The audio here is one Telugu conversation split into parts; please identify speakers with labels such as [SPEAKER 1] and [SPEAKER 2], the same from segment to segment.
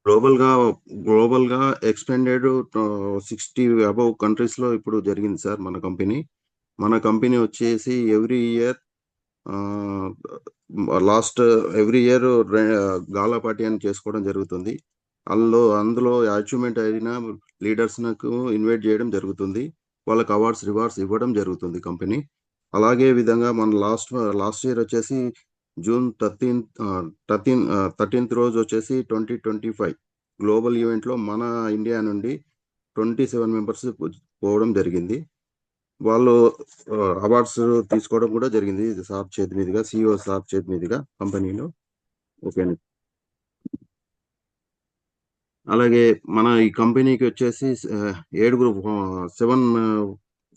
[SPEAKER 1] గ్లోబల్గా గ్లోబల్గా ఎక్స్పెండెడ్ 60 అబౌవ్ కంట్రీస్లో ఇప్పుడు జరిగింది సార్. మన కంపెనీ వచ్చేసి ఎవ్రీ ఇయర్ గాలా పార్టీ అని చేసుకోవడం జరుగుతుంది. అందులో అచీవ్మెంట్ అయిన లీడర్స్ నాకు ఇన్వైట్ చేయడం జరుగుతుంది. వాళ్ళకి అవార్డ్స్ రివార్డ్స్ ఇవ్వడం జరుగుతుంది కంపెనీ. అలాగే విధంగా మన లాస్ట్ ఇయర్ వచ్చేసి జూన్ 13th రోజు వచ్చేసి 2025 గ్లోబల్ ఈవెంట్లో మన ఇండియా నుండి 27 మెంబర్స్ పోవడం జరిగింది. వాళ్ళు అవార్డ్స్ తీసుకోవడం కూడా జరిగింది సార్ చేతి మీదుగా, సిఇఓ సార్ చేతి మీదుగా కంపెనీలో. ఓకే. అలాగే మన ఈ కంపెనీకి వచ్చేసి 7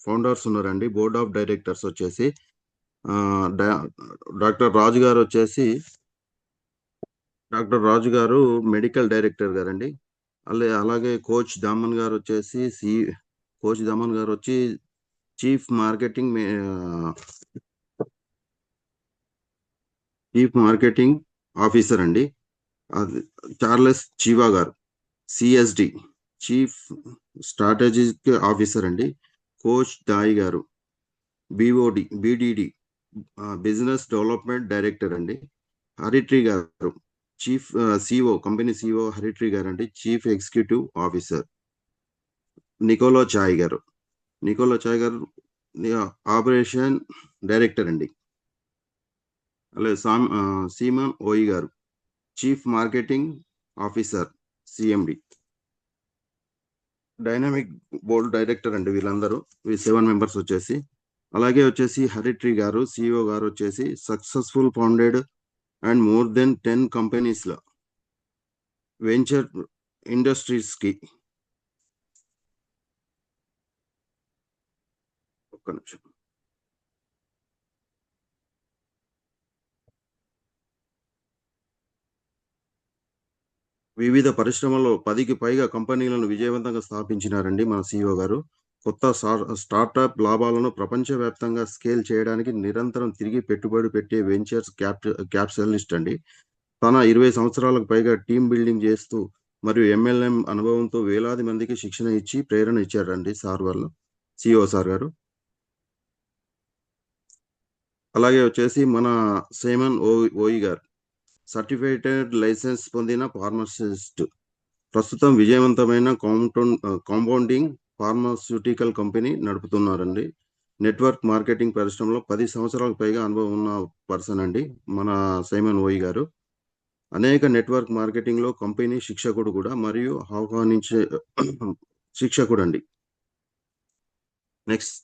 [SPEAKER 1] ఫౌండర్స్ ఉన్నారండి. బోర్డ్ ఆఫ్ డైరెక్టర్స్ వచ్చేసి డాక్టర్ రాజు గారు మెడికల్ డైరెక్టర్ గారండి. అలాగే కోచ్ దామన్ గారు వచ్చి చీఫ్ మార్కెటింగ్ ఆఫీసర్ అండి. చార్లెస్ చీవా గారు సిఎస్డి చీఫ్ స్ట్రాటజిక్ ఆఫీసర్ అండి. కోచ్ దాయి గారు బిడిడి బిజినెస్ డెవలప్మెంట్ డైరెక్టర్ అండి. హరిట్రీ గారు చీఫ్ కంపెనీ సిఇఓ హరిట్రీ గారు అండి, చీఫ్ ఎగ్జిక్యూటివ్ ఆఫీసర్. నికోలో చాయ్ గారు ఆపరేషన్ డైరెక్టర్ అండి. అలాగే సీమన్ ఓయి గారు chief marketing officer CMD. Dynamic board director అండి వీళ్ళందరూ. 7 మెంబర్స్ వచ్చేసి. అలాగే వచ్చేసి హరిట్రీ గారు సిఇఓ గారు వచ్చేసి successful founded and more than 10 companies లో వెంచర్ ఇండస్ట్రీస్ కి ఒక్క నిమిషం వివిధ పరిశ్రమల్లో 10కి పైగా కంపెనీలను విజయవంతంగా స్థాపించినారండి మన సిఇఓ గారు. కొత్త స్టార్టప్ లాభాలను ప్రపంచవ్యాప్తంగా స్కేల్ చేయడానికి నిరంతరం తిరిగి పెట్టుబడి పెట్టే వెంచర్స్ క్యాపిటలిస్ట్ అండి. తన 20 సంవత్సరాలకు పైగా టీమ్ బిల్డింగ్ చేస్తూ మరియు ఎంఎల్ఎం అనుభవంతో వేలాది మందికి శిక్షణ ఇచ్చి ప్రేరణ ఇచ్చారండి సిఇఓ సార్ గారు. అలాగే వచ్చేసి మన సైమన్ ఓయి గారు సర్టిఫైడ్ లైసెన్స్ పొందిన ఫార్మసిస్ట్. ప్రస్తుతం విజయవంతమైన కాంపౌండింగ్ ఫార్మాస్యూటికల్ కంపెనీ నడుపుతున్నారండి. నెట్వర్క్ మార్కెటింగ్ పరిశ్రమలో 10 సంవత్సరాలకు పైగా అనుభవం ఉన్న పర్సన్ అండి మన సైమన్ ఓయి గారు. అనేక నెట్వర్క్ మార్కెటింగ్ లో కంపెనీ శిక్షకుడు కూడా మరియు ఆహ్వానించే శిక్షకుడు అండి. నెక్స్ట్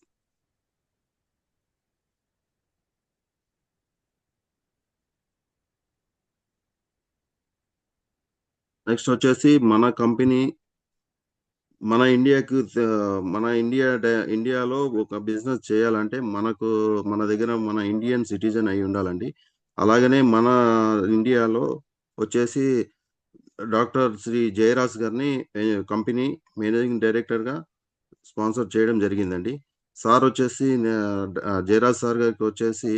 [SPEAKER 1] వచ్చేసి మన కంపెనీ మన ఇండియాలో ఒక బిజినెస్ చేయాలంటే మన దగ్గర మన ఇండియన్ సిటిజన్ అయి ఉండాలండి. అలాగనే మన ఇండియాలో వచ్చేసి డాక్టర్ శ్రీ జయరాజ్ గారిని కంపెనీ మేనేజింగ్ డైరెక్టర్ గా స్పాన్సర్ చేయడం జరిగిందండి. సార్ వచ్చేసి జయరాజ్ సార్ గారికి వచ్చేసి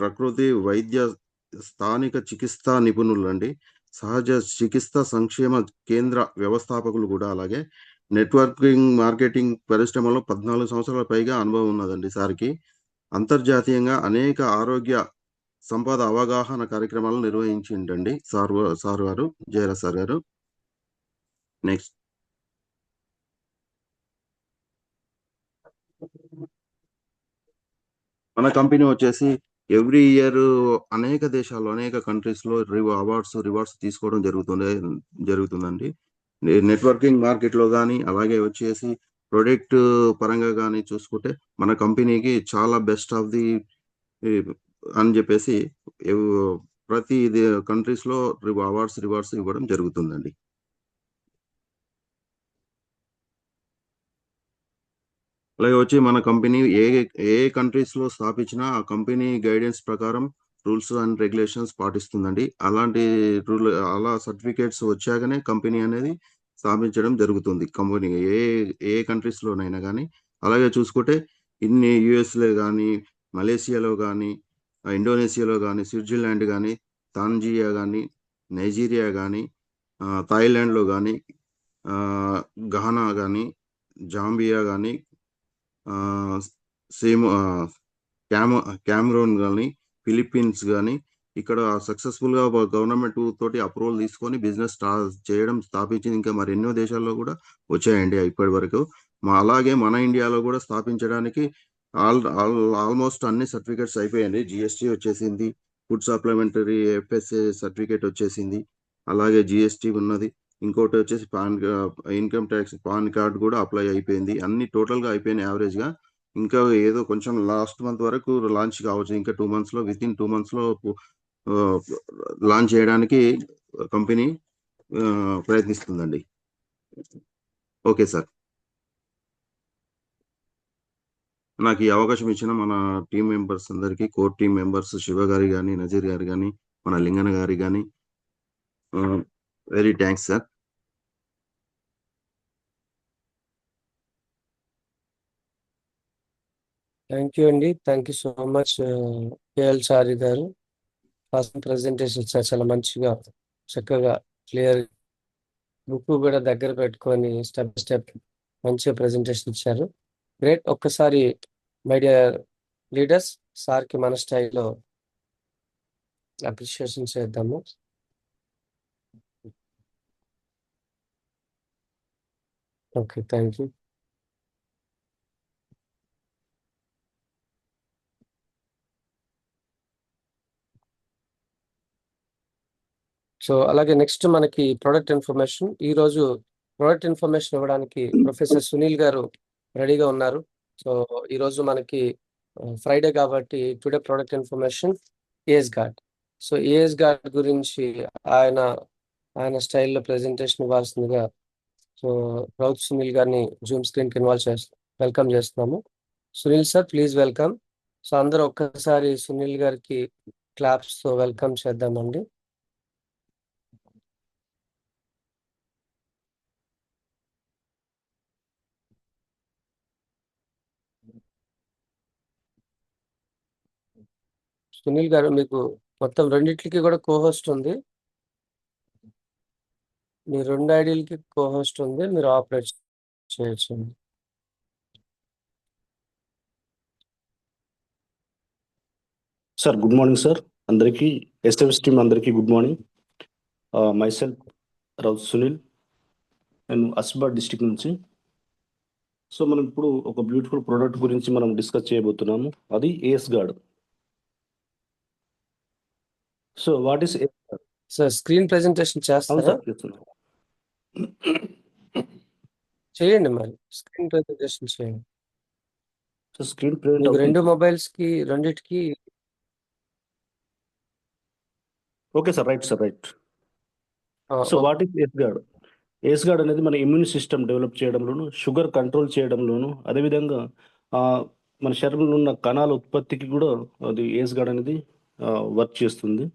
[SPEAKER 1] ప్రకృతి వైద్య స్థానిక చికిత్సా నిపుణులు అండి. సహజ చికిత్స సంక్షేమ కేంద్ర వ్యవస్థాపకులు కూడా. అలాగే నెట్వర్కింగ్ మార్కెటింగ్ పరిశ్రమలో 14 సంవత్సరాల పైగా అనుభవం ఉన్నదండి సార్కి. అంతర్జాతీయంగా అనేక ఆరోగ్య సంపద అవగాహన కార్యక్రమాలను నిర్వహించిండండి సార్ గారు, జయరాజ్ సార్ గారు. నెక్స్ట్ మన కంపెనీ వచ్చేసి ఎవ్రీ ఇయర్ అనేక దేశాల్లో అనేక కంట్రీస్ లో రివార్డ్స్ తీసుకోవడం జరుగుతుందండి. నెట్వర్కింగ్ మార్కెట్ లో కానీ అలాగే వచ్చేసి ప్రొడక్ట్ పరంగా కానీ చూసుకుంటే మన కంపెనీకి చాలా బెస్ట్ ఆఫ్ ది అని చెప్పేసి ప్రతి కంట్రీస్ లో రివార్డ్స్ ఇవ్వడం జరుగుతుందండి. అలాగే వచ్చి మన కంపెనీ ఏ కంట్రీస్ లో స్థాపించినా ఆ కంపెనీ గైడెన్స్ ప్రకారం రూల్స్ అండ్ రెగ్యులేషన్స్ పాటిస్తుందండి. అలా సర్టిఫికేట్స్ వచ్చాకనే కంపెనీ అనేది స్థాపించడం జరుగుతుంది. కంపెనీ ఏ కంట్రీస్ లోనైనా కానీ. అలాగే చూసుకుంటే ఇన్ని యుఎస్లో కానీ, మలేసియాలో కానీ, ఇండోనేషియాలో కానీ, స్విట్జర్లాండ్ కానీ, తాంజియా కానీ, నైజీరియా కానీ, థాయిలాండ్లో కానీ, ఘానా కానీ, జాంబియా కానీ, సేమ్ క్యామ క్యామరూన్ కానీ, ఫిలిప్పీన్స్ కానీ ఇక్కడ సక్సెస్ఫుల్గా గవర్నమెంట్ తోటి అప్రూవల్ తీసుకొని బిజినెస్ స్థాపించింది. ఇంకా మరి ఎన్నో దేశాల్లో కూడా వచ్చాయండి ఇప్పటి వరకు. అలాగే మన ఇండియాలో కూడా స్థాపించడానికి ఆల్మోస్ట్ అన్ని సర్టిఫికేట్స్ అయిపోయాయండి. జిఎస్టీ వచ్చేసింది, ఫుడ్ సప్లిమెంటరీ ఎఫ్ఎస్ఏ సర్టిఫికేట్ వచ్చేసింది, అలాగే జిఎస్టీ ఉన్నది. ఇంకోటి వచ్చేసి ఇన్కమ్ ట్యాక్స్ పాన్ కార్డ్ కూడా అప్లై అయిపోయింది. అన్ని టోటల్గా అయిపోయినాయి యావరేజ్గా. ఇంకా ఏదో కొంచెం లాస్ట్ మంత్ వరకు లాంచ్ కావచ్చు. ఇంకా 2 monthsలో, వితిన్ 2 monthsలో లాంచ్ చేయడానికి కంపెనీ ప్రయత్నిస్తుందండి. Okay sir. నాకు ఈ అవకాశం ఇచ్చిన మన టీం మెంబర్స్ అందరికీ, కోర్ టీం మెంబర్స్ శివ గారి కానీ, నజీర్ గారు కానీ, మన లింగన గారి కానీ very thanks sir.
[SPEAKER 2] Thank you అండి. Thank you so much KL Chari గారు. ఫస్ట్ ప్రెజెంటేషన్ చాలా మంచిగా, చక్కగా, క్లియర్ బుక్ కూడా దగ్గర పెట్టుకొని స్టెప్ బై స్టెప్ మంచిగా ప్రెజెంటేషన్ ఇచ్చారు. గ్రేట్. ఒక్కసారి మై డియర్ లీడర్స్ సార్కి మన స్టైల్లో అప్రిషియేషన్ చేద్దాము. Okay, thank you. సో అలాగే నెక్స్ట్ మనకి ప్రొడక్ట్ ఇన్ఫర్మేషన్. ఈరోజు ప్రొడక్ట్ ఇన్ఫర్మేషన్ ఇవ్వడానికి ప్రొఫెసర్ సునీల్ గారు రెడీగా ఉన్నారు. సో ఈరోజు మనకి ఫ్రైడే కాబట్టి today product information AS guard. So AS guard గురించి ఆయన స్టైల్లో ప్రెజెంటేషన్ ఇవ్వాల్సిందిగా సో రౌత్ సునీల్ గారిని జూమ్ స్క్రీన్కి వెల్కమ్ చేస్తున్నాము. Sunil sir, please welcome. So అందరూ ఒక్కసారి సునీల్ గారికి క్లాప్స్తో వెల్కమ్ చేద్దామండి. సునీల్ గారు, మీకు మొత్తం రెండిట్లకి కూడా కోహోస్ట్ ఉంది. మీ 2 ఐడీలకి కోహోస్ట్ ఉంది, మీరు ఆపరేట్ చేయొచ్చు.
[SPEAKER 3] Sir good morning sir. అందరికీ ఎస్ఎఫ్ఎస్ టీమ్ అందరికీ good morning. Myself Raut Sunil, నేను ఆసిఫాబాద్ డిస్ట్రిక్ట్ నుంచి. సో మనం ఇప్పుడు ఒక బ్యూటిఫుల్ ప్రోడక్ట్ గురించి మనం డిస్కస్ చేయబోతున్నాము. అది AS guard. So what is AS guard?
[SPEAKER 2] Sir screen presentation
[SPEAKER 3] అవును
[SPEAKER 2] చేస్తారా?
[SPEAKER 3] సార్, చేస్తున్నాను.
[SPEAKER 2] చేయండి, మరి స్క్రీన్ ప్రెజెంటేషన్ చేయండి.
[SPEAKER 3] సో స్క్రీన్ ప్రింట్
[SPEAKER 2] మీకు 2
[SPEAKER 3] అవుతుంది.
[SPEAKER 2] మొబైల్స్కి రెండిటికి.
[SPEAKER 3] Okay sir, right sir, right. So
[SPEAKER 2] okay.
[SPEAKER 3] What is AS guard? AS guard అనేది మన ఇమ్యూన్ సిస్టమ్ డెవలప్ చేయడంలోను, షుగర్ కంట్రోల్ చేయడంలోను, అదేవిధంగా మన శరీరంలో ఉన్న కణాల ఉత్పత్తికి కూడా అది ఏఎస్ గార్డ్ అనేది వర్క్ చేస్తుంది.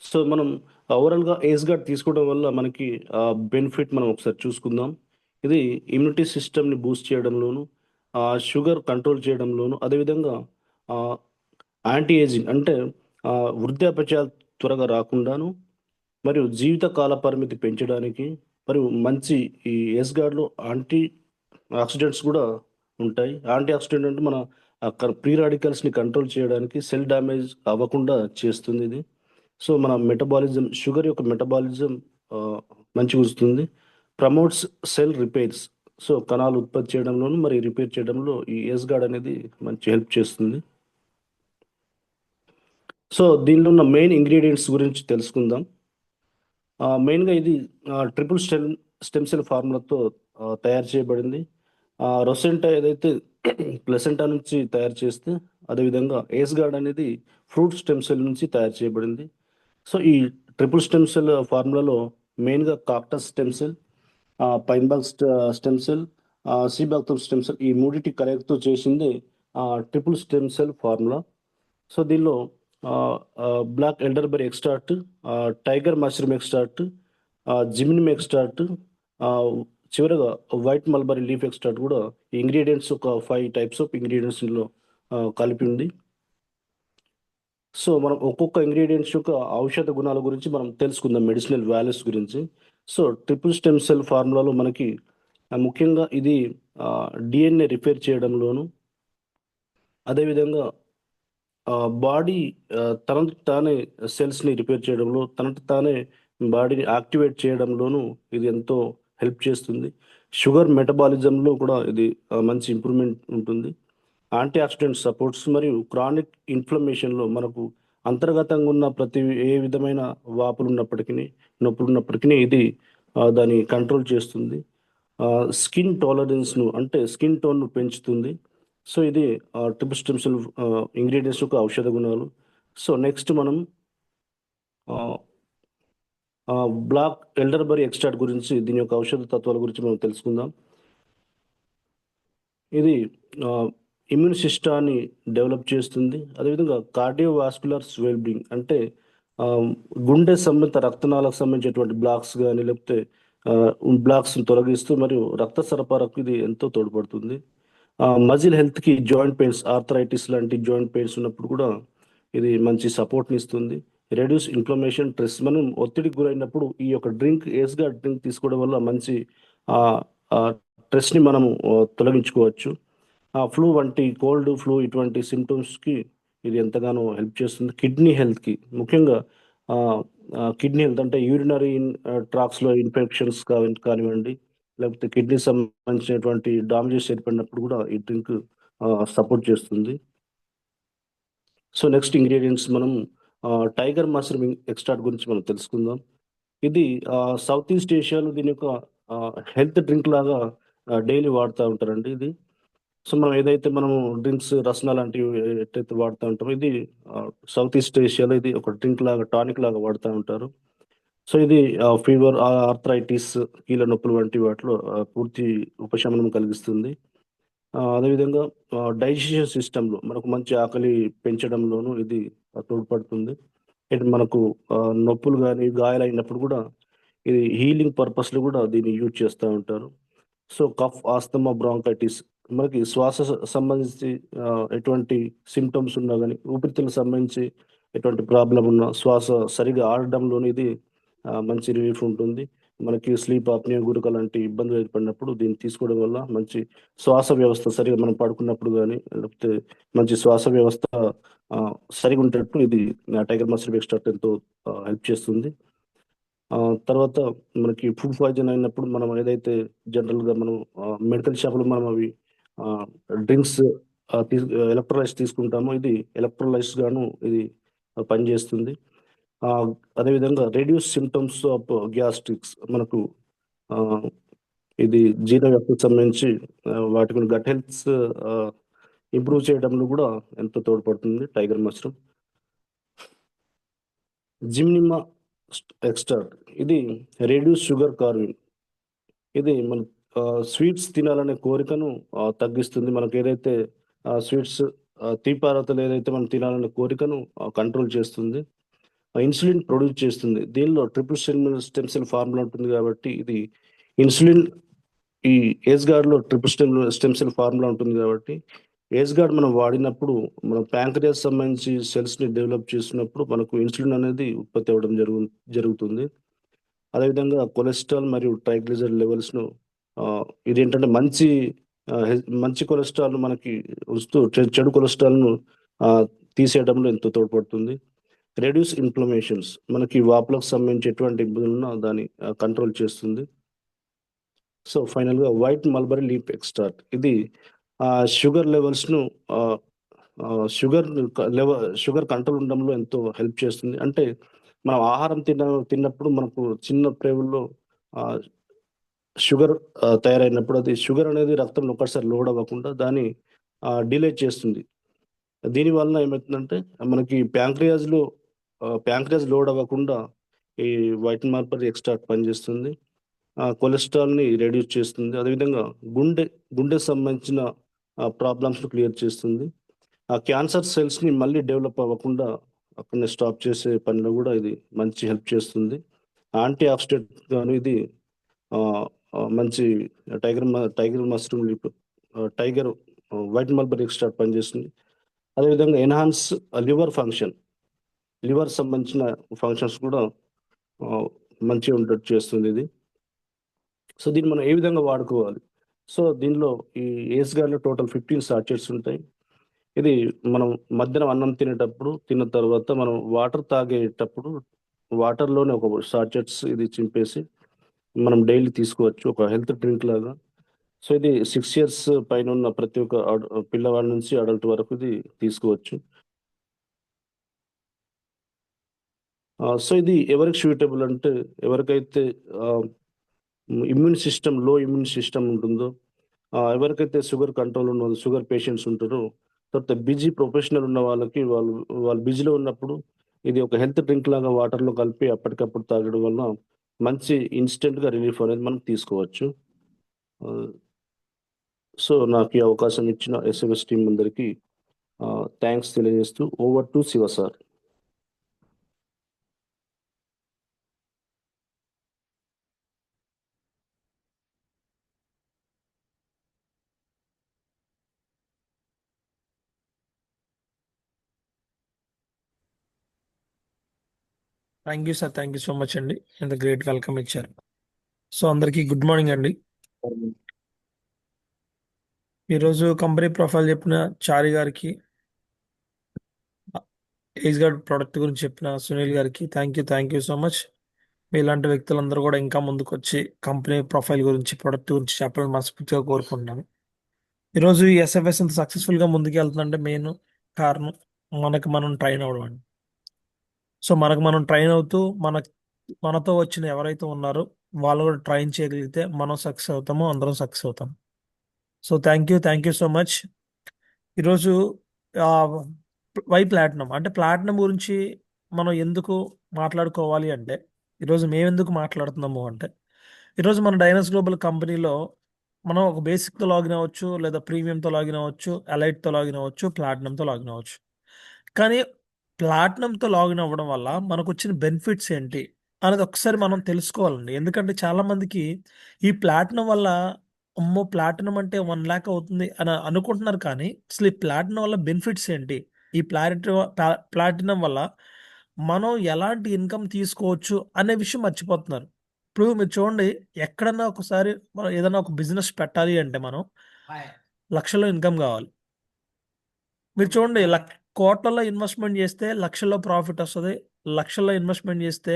[SPEAKER 3] సో మనం ఓవరాల్గా ఏఎస్ గార్డ్ తీసుకోవడం వల్ల మనకి బెనిఫిట్ మనం ఒకసారి చూసుకుందాం. ఇది ఇమ్యూనిటీ సిస్టమ్ని బూస్ట్ చేయడంలోను, షుగర్ కంట్రోల్ చేయడంలోను, అదేవిధంగా యాంటీ ఏజింగ్ అంటే వృద్ధాప్యచాలు త్వరగా రాకుండాను, మరియు జీవిత కాల పరిమితి పెంచడానికి, మరియు మంచి ఈ ఏఎస్ గార్డ్లో యాంటీ ఆక్సిడెంట్స్ కూడా ఉంటాయి. యాంటీ ఆక్సిడెంట్ అంటే మన ప్రీ రాడికల్స్ని కంట్రోల్ చేయడానికి, సెల్ డ్యామేజ్ అవ్వకుండా చేస్తుంది ఇది. సో మన మెటబాలిజం, షుగర్ యొక్క మెటబాలిజం మంచిగా వస్తుంది. ప్రమోట్స్ సెల్ రిపేర్స్, సో కణాలు ఉత్పత్తి చేయడంలోను మరి రిపేర్ చేయడంలో ఈ ఏఎస్ గార్డ్ అనేది మంచి హెల్ప్ చేస్తుంది. సో దీనిలో ఉన్న మెయిన్ ఇంగ్రీడియంట్స్ గురించి తెలుసుకుందాం. మెయిన్గా ఇది ట్రిపుల్ స్టెమ్ సెల్ ఫార్ములాతో తయారు చేయబడింది. రొసెంటా ఏదైతే ప్లసెంటా నుంచి తయారు చేస్తే, అదేవిధంగా ఏఎస్ గార్డ్ అనేది ఫ్రూట్ స్టెమ్ సెల్ నుంచి తయారు చేయబడింది. సో ఈ ట్రిపుల్ స్టెమ్ సెల్ ఫార్ములాలో మెయిన్గా కాక్టస్ స్టెమ్ సెల్, పైన్బాగ్ stem cell, sea buckthorn stem cell, ఈ మూడింటి కలయికతో చేసింది triple stem cell formula. So దీనిలో black elderberry extract, tiger mushroom extract, gymnema extract, చివరగా వైట్ మల్బరీ లీఫ్ ఎక్స్ట్రాక్ట్ కూడా ఈ ఇంగ్రీడియంట్స్ ఒక 5 types ఆఫ్ ఇంగ్రీడియంట్స్లో కలిపి ఉంది. సో మనం ఒక్కొక్క ఇంగ్రీడియంట్స్ యొక్క ఔషధ గుణాల గురించి మనం తెలుసుకుందాం, మెడిసినల్ వాల్యూస్ గురించి. సో ట్రిపుల్ స్టెమ్ సెల్ ఫార్ములాలో మనకి ముఖ్యంగా ఇది డిఎన్ఏ రిపేర్ చేయడంలోను, అదేవిధంగా బాడీ తనకు తానే సెల్స్ని రిపేర్ చేయడంలో, తనకు తానే బాడీని యాక్టివేట్ చేయడంలోనూ ఇది ఎంతో హెల్ప్ చేస్తుంది. షుగర్ మెటబాలిజంలో కూడా ఇది మంచి ఇంప్రూవ్మెంట్ ఉంటుంది. యాంటీ ఆక్సిడెంట్ సపోర్ట్స్ మరియు క్రానిక్ ఇన్ఫ్లమేషన్లో మనకు అంతర్గతంగా ఉన్న ప్రతి ఏ విధమైన వాపులు ఉన్నప్పటికీ, నొప్పులు ఉన్నప్పటికీ ఇది దాన్ని కంట్రోల్ చేస్తుంది. స్కిన్ టాలరెన్స్ను అంటే స్కిన్ టోన్ను పెంచుతుంది. సో ఇది ట్రిపుల్ స్టెమ్ సెల్ ఇంగ్రీడియంట్స్ యొక్క ఔషధ గుణాలు. సో నెక్స్ట్ మనం బ్లాక్ ఎల్డర్బరీ ఎక్స్ట్రాక్ట్ గురించి, దీని యొక్క ఔషధ తత్వాల గురించి మనం తెలుసుకుందాం. ఇది ఇమ్యూన్ సిస్టాన్ని డెవలప్ చేస్తుంది. అదేవిధంగా కార్డియోవాస్కులర్ వెల్బీయింగ్ అంటే గుండె సంబంధిత రక్తనాళాలకు సంబంధించినటువంటి బ్లాక్స్ కానీ, లేకపోతే బ్లాక్స్ తొలగిస్తూ మరియు రక్త సరఫరాకు ఇది ఎంతో తోడ్పడుతుంది. మజిల్ హెల్త్కి, జాయింట్ పెయిన్స్, ఆర్థరైటిస్ లాంటి జాయింట్ పెయిన్స్ ఉన్నప్పుడు కూడా ఇది మంచి సపోర్ట్ని ఇస్తుంది. Reduce inflammation, stress. మనం ఒత్తిడికి గురైనప్పుడు ఈ యొక్క ఏస్గా డ్రింక్ తీసుకోవడం వల్ల మంచి స్ట్రెస్ని మనము తొలగించుకోవచ్చు. ఫ్లూ వంటి, కోల్డ్, ఫ్లూ ఇటువంటి సిమ్టమ్స్కి ఇది ఎంతగానో హెల్ప్ చేస్తుంది. కిడ్నీ హెల్త్కి ముఖ్యంగా కిడ్నీ హెల్త్ అంటే యూరినరీ ట్రాక్స్లో ఇన్ఫెక్షన్స్ కానివ్వండి, లేకపోతే కిడ్నీ సంబంధించినటువంటి డామేజెస్ ఏర్పడినప్పుడు కూడా ఈ డ్రింక్ సపోర్ట్ చేస్తుంది. సో నెక్స్ట్ ఇంగ్రీడియంట్స్ మనం టైగర్ మష్రూమ్ ఎక్స్ట్రాక్ట్ గురించి మనం తెలుసుకుందాం. ఇది సౌత్ ఈస్ట్ ఏషియాలో దీని యొక్క హెల్త్ డ్రింక్ లాగా డైలీ వాడుతూ ఉంటారండి ఇది. సో మనం ఏదైతే మనము డ్రింక్స్, రసన లాంటివి ఎట్టయితే వాడుతూ ఉంటామో, ఇది సౌత్ ఈస్ట్ ఏషియాలో ఇది ఒక డ్రింక్ లాగా, టానిక్ లాగా వాడుతూ ఉంటారు. సో ఇది ఫీవర్, ఆర్థరైటిస్, కీళ్ళ నొప్పులు వంటి వాటిలో పూర్తి ఉపశమనం కలిగిస్తుంది. అదేవిధంగా డైజెషన్ సిస్టంలో మనకు మంచి ఆకలి పెంచడంలోనూ ఇది తోడ్పడుతుంది. ఇది మనకు నొప్పులు కానీ, గాయాలైనప్పుడు కూడా ఇది హీలింగ్ పర్పస్లో కూడా దీన్ని యూజ్ చేస్తూ ఉంటారు. సో కఫ్, ఆస్తమా, బ్రాంకైటిస్, మనకి శ్వాస సంబంధించి ఎటువంటి సిమ్టమ్స్ ఉన్నా కానీ, ఊపిరితిత్తులకు సంబంధించి ఎటువంటి ప్రాబ్లం ఉన్నా, శ్వాస సరిగా ఆడడంలోనే ఇది మంచి రిలీఫ్ ఉంటుంది. మనకి స్లీప్ ఆప్నియా, గురక లాంటి ఇబ్బందులు ఏర్పడినప్పుడు దీన్ని తీసుకోవడం వల్ల మంచి శ్వాస వ్యవస్థ సరిగా, మనం పడుకున్నప్పుడు కానీ, లేకపోతే మంచి శ్వాస వ్యవస్థ సరిగా ఉండేటట్టు ఇది టైగర్ మష్రూమ్ ఎక్స్ట్రాక్ట్ ఎంతో హెల్ప్ చేస్తుంది. తర్వాత మనకి ఫుడ్ పాయిజన్ అయినప్పుడు మనం ఏదైతే జనరల్గా మనం మెడికల్ షాప్లో మనం అవి డ్రింక్స్ ఎలక్ట్రోలైట్స్ తీసుకుంటామో, ఇది ఎలక్ట్రోలైట్స్ గాను ఇది పనిచేస్తుంది. అదేవిధంగా రెడ్యూస్ సిమ్టమ్స్ ఆఫ్ గ్యాస్ట్రిక్స్, మనకు ఇది జీర్ణ వ్యవస్థకు సంబంధించి వాటి గట్ హెల్త్స్ ఇంప్రూవ్ చేయడంలో కూడా ఎంతో తోడ్పడుతుంది టైగర్ మష్రూమ్. జిమ్నిమా ఎక్స్ట్రాక్ట్, ఇది రెడ్యూస్ షుగర్ కార్వింగ్. ఇది మన స్వీట్స్ తినాలనే కోరికను తగ్గిస్తుంది. మనకు ఏదైతే స్వీట్స్, తీపారతలు ఏదైతే మనం తినాలనే కోరికను కంట్రోల్ చేస్తుంది. ఇన్సులిన్ ప్రొడ్యూస్ చేస్తుంది. దీనిలో ట్రిపుల్ స్టెమ్ సెల్ ఫార్ములా ఉంటుంది కాబట్టి ఇది ఇన్సులిన్, ఈ ఏజ్ గార్డ్లో ట్రిపుల్ స్టెమ్ సెల్ ఫార్ములా ఉంటుంది కాబట్టి ఏజ్ గార్డ్ మనం వాడినప్పుడు మన ప్యాంక్రియాస్ సంబంధించి సెల్స్ని డెవలప్ చేసినప్పుడు మనకు ఇన్సులిన్ అనేది ఉత్పత్తి అవ్వడం జరుగుతుంది. అదేవిధంగా కొలెస్ట్రాల్ మరియు ట్రైగ్లిజరైడ్ లెవెల్స్ను ఇది ఏంటంటే మంచి కొలెస్ట్రాల్ మనకి వస్తూ చెడు కొలెస్ట్రాల్ను తీసేయడంలో ఎంతో తోడ్పడుతుంది. రెడ్యూస్ ఇన్ఫ్లమేషన్స్, మనకి వాపులకు సంబంధించి ఎటువంటి ఇబ్బందులు ఉన్నా దాన్ని కంట్రోల్ చేస్తుంది. సో ఫైనల్గా వైట్ మల్బరీ లీఫ్ ఎక్స్ట్రాక్ట్, ఇది షుగర్ లెవెల్స్ను షుగర్ కంట్రోల్ ఉండడంలో ఎంతో హెల్ప్ చేస్తుంది. అంటే మనం ఆహారం తిన్నప్పుడు మనకు చిన్న ప్రేవుల్లో షుగర్ తయారైనప్పుడు అది షుగర్ అనేది రక్తంలో ఒకసారి లోడ్ అవ్వకుండా దాన్ని డిలే చేస్తుంది. దీనివల్ల ఏమవుతుందంటే మనకి ప్యాంక్రియాస్ లోడ్ అవ్వకుండా ఈ వైట్ మల్బరీ ఎక్స్ట్రాక్ట్ పనిచేస్తుంది. కొలెస్ట్రాల్ని రెడ్యూస్ చేస్తుంది. అదేవిధంగా గుండె సంబంధించిన ప్రాబ్లమ్స్ని క్లియర్ చేస్తుంది. క్యాన్సర్ సెల్స్ని మళ్ళీ డెవలప్ అవ్వకుండా అక్కడనే స్టాప్ చేసే పనిలో కూడా ఇది మంచి హెల్ప్ చేస్తుంది. యాంటీ ఆక్సిడెంట్ గాను ఇది మంచి tiger mushroom tiger white mulberry extract పనిచేస్తుంది. అదేవిధంగా ఎన్హాన్స్ లివర్ ఫంక్షన్, లివర్ సంబంధించిన ఫంక్షన్స్ కూడా మంచిగా ఉండేట్టు చేస్తుంది ఇది. సో దీన్ని మనం ఏ విధంగా వాడుకోవాలి? సో దీనిలో ఈ ఏస్ గార్డ్‌లో టోటల్ 15 సాచెట్స్ ఉంటాయి. ఇది మనం మధ్యాహ్నం అన్నం తినేటప్పుడు, తిన్న తర్వాత మనం వాటర్ తాగేటప్పుడు వాటర్‌లోనే ఒక సాచెట్స్ ఇది చింపేసి మనం డైలీ తీసుకోవచ్చు. ఒక హెల్త్ డ్రింక్ లాగా. సో ఇది 6 ఇయర్స్ పైనున్న ప్రతి ఒక్క పిల్లవాడి నుంచి అడల్ట్ వరకు ఇది తీసుకోవచ్చు. సో ఇది ఎవరికి సూటబుల్ అంటే ఎవరికైతే లో ఇమ్యూన్ సిస్టమ్ ఉంటుందో, ఎవరికైతే షుగర్ కంట్రోల్ ఉన్నదో, షుగర్ పేషెంట్స్ ఉంటారో, తర్వాత బిజీ ప్రొఫెషనల్ ఉన్న వాళ్ళకి వాళ్ళు బిజీలో ఉన్నప్పుడు ఇది ఒక హెల్త్ డ్రింక్ లాగా వాటర్‌లో కలిపి అప్పటికప్పుడు తాగడం వల్ల మంచి ఇన్‌స్టంట్‌గా రిలీఫ్ అనేది మనం తీసుకోవచ్చు. ఆహ్, సో నాకు ఈ అవకాశం ఇచ్చిన ఎస్ఎంఎస్ టీమ్ అందరికీ థాంక్స్ తెలియజేస్తూ over to Shiva sir.
[SPEAKER 4] Thank you sir. Thank you so much అండి. ఇంత గ్రేట్ వెల్కమ్ ఇచ్చారు. సో అందరికీ గుడ్ మార్నింగ్ అండి. ఈరోజు కంపెనీ ప్రొఫైల్ చెప్పిన చారి గారికి, ఏజ్ గార్డ్ ప్రోడక్ట్ గురించి చెప్పిన సునీల్ గారికి థ్యాంక్ యూ సో మచ్. ఇలాంటి వ్యక్తులందరూ కూడా ఇంకా ముందుకు వచ్చి కంపెనీ ప్రొఫైల్ గురించి, ప్రొడక్ట్ గురించి చెప్పాలని మనస్ఫూర్తిగా కోరుకుంటున్నాను. ఈరోజు ఈ ఎస్ఎఫ్ఎస్ ఇంత సక్సెస్ఫుల్గా ముందుకు వెళ్తుందంటే మెయిన్ కారణం మనం ట్రైన్ అవ్వడం అండి. సో మనం ట్రైన్ అవుతూ మనతో వచ్చిన ఎవరైతే ఉన్నారో వాళ్ళు కూడా ట్రైన్ చేయగలిగితే మనం సక్సెస్ అవుతాము, అందరం సక్సెస్ అవుతాం. So thank you so much. ఈరోజు వై ప్లాటినం అంటే ప్లాటినం గురించి మనం ఎందుకు మాట్లాడుకోవాలి అంటే, ఈరోజు మేము ఎందుకు మాట్లాడుతున్నాము అంటే, ఈరోజు మన డైనస్ గ్లోబల్ కంపెనీలో మనం ఒక బేసిక్తో లాగిన్ అవ్వచ్చు, లేదా ప్రీమియంతో లాగిన్ అవ్వచ్చు, ఎలైట్తో లాగిన్ అవ్వచ్చు, ప్లాటినంతో లాగిన్ అవ్వచ్చు. కానీ ప్లాటినంతో లాగిన్ అవ్వడం వల్ల మనకు వచ్చిన బెనిఫిట్స్ ఏంటి అనేది ఒకసారి మనం తెలుసుకోవాలండి. ఎందుకంటే చాలామందికి ఈ ప్లాటినం వల్ల అమ్మో ప్లాటినం అంటే 1,00,000 అవుతుంది అని అనుకుంటున్నారు. కానీ అసలు ఈ ప్లాటినం వల్ల బెనిఫిట్స్ ఏంటి, ఈ ప్లాటినం వల్ల మనం ఎలాంటి ఇన్కమ్ తీసుకోవచ్చు అనే విషయం మర్చిపోతున్నారు. ఇప్పుడు మీరు చూడండి, ఎక్కడన్నా ఒకసారి మనం ఏదైనా ఒక బిజినెస్ పెట్టాలి అంటే మనం లక్షల్లో ఇన్కమ్ కావాలి. మీరు చూడండి, కోట్లలో ఇన్వెస్ట్మెంట్ చేస్తే లక్షల్లో ప్రాఫిట్ వస్తుంది, లక్షల్లో ఇన్వెస్ట్మెంట్ చేస్తే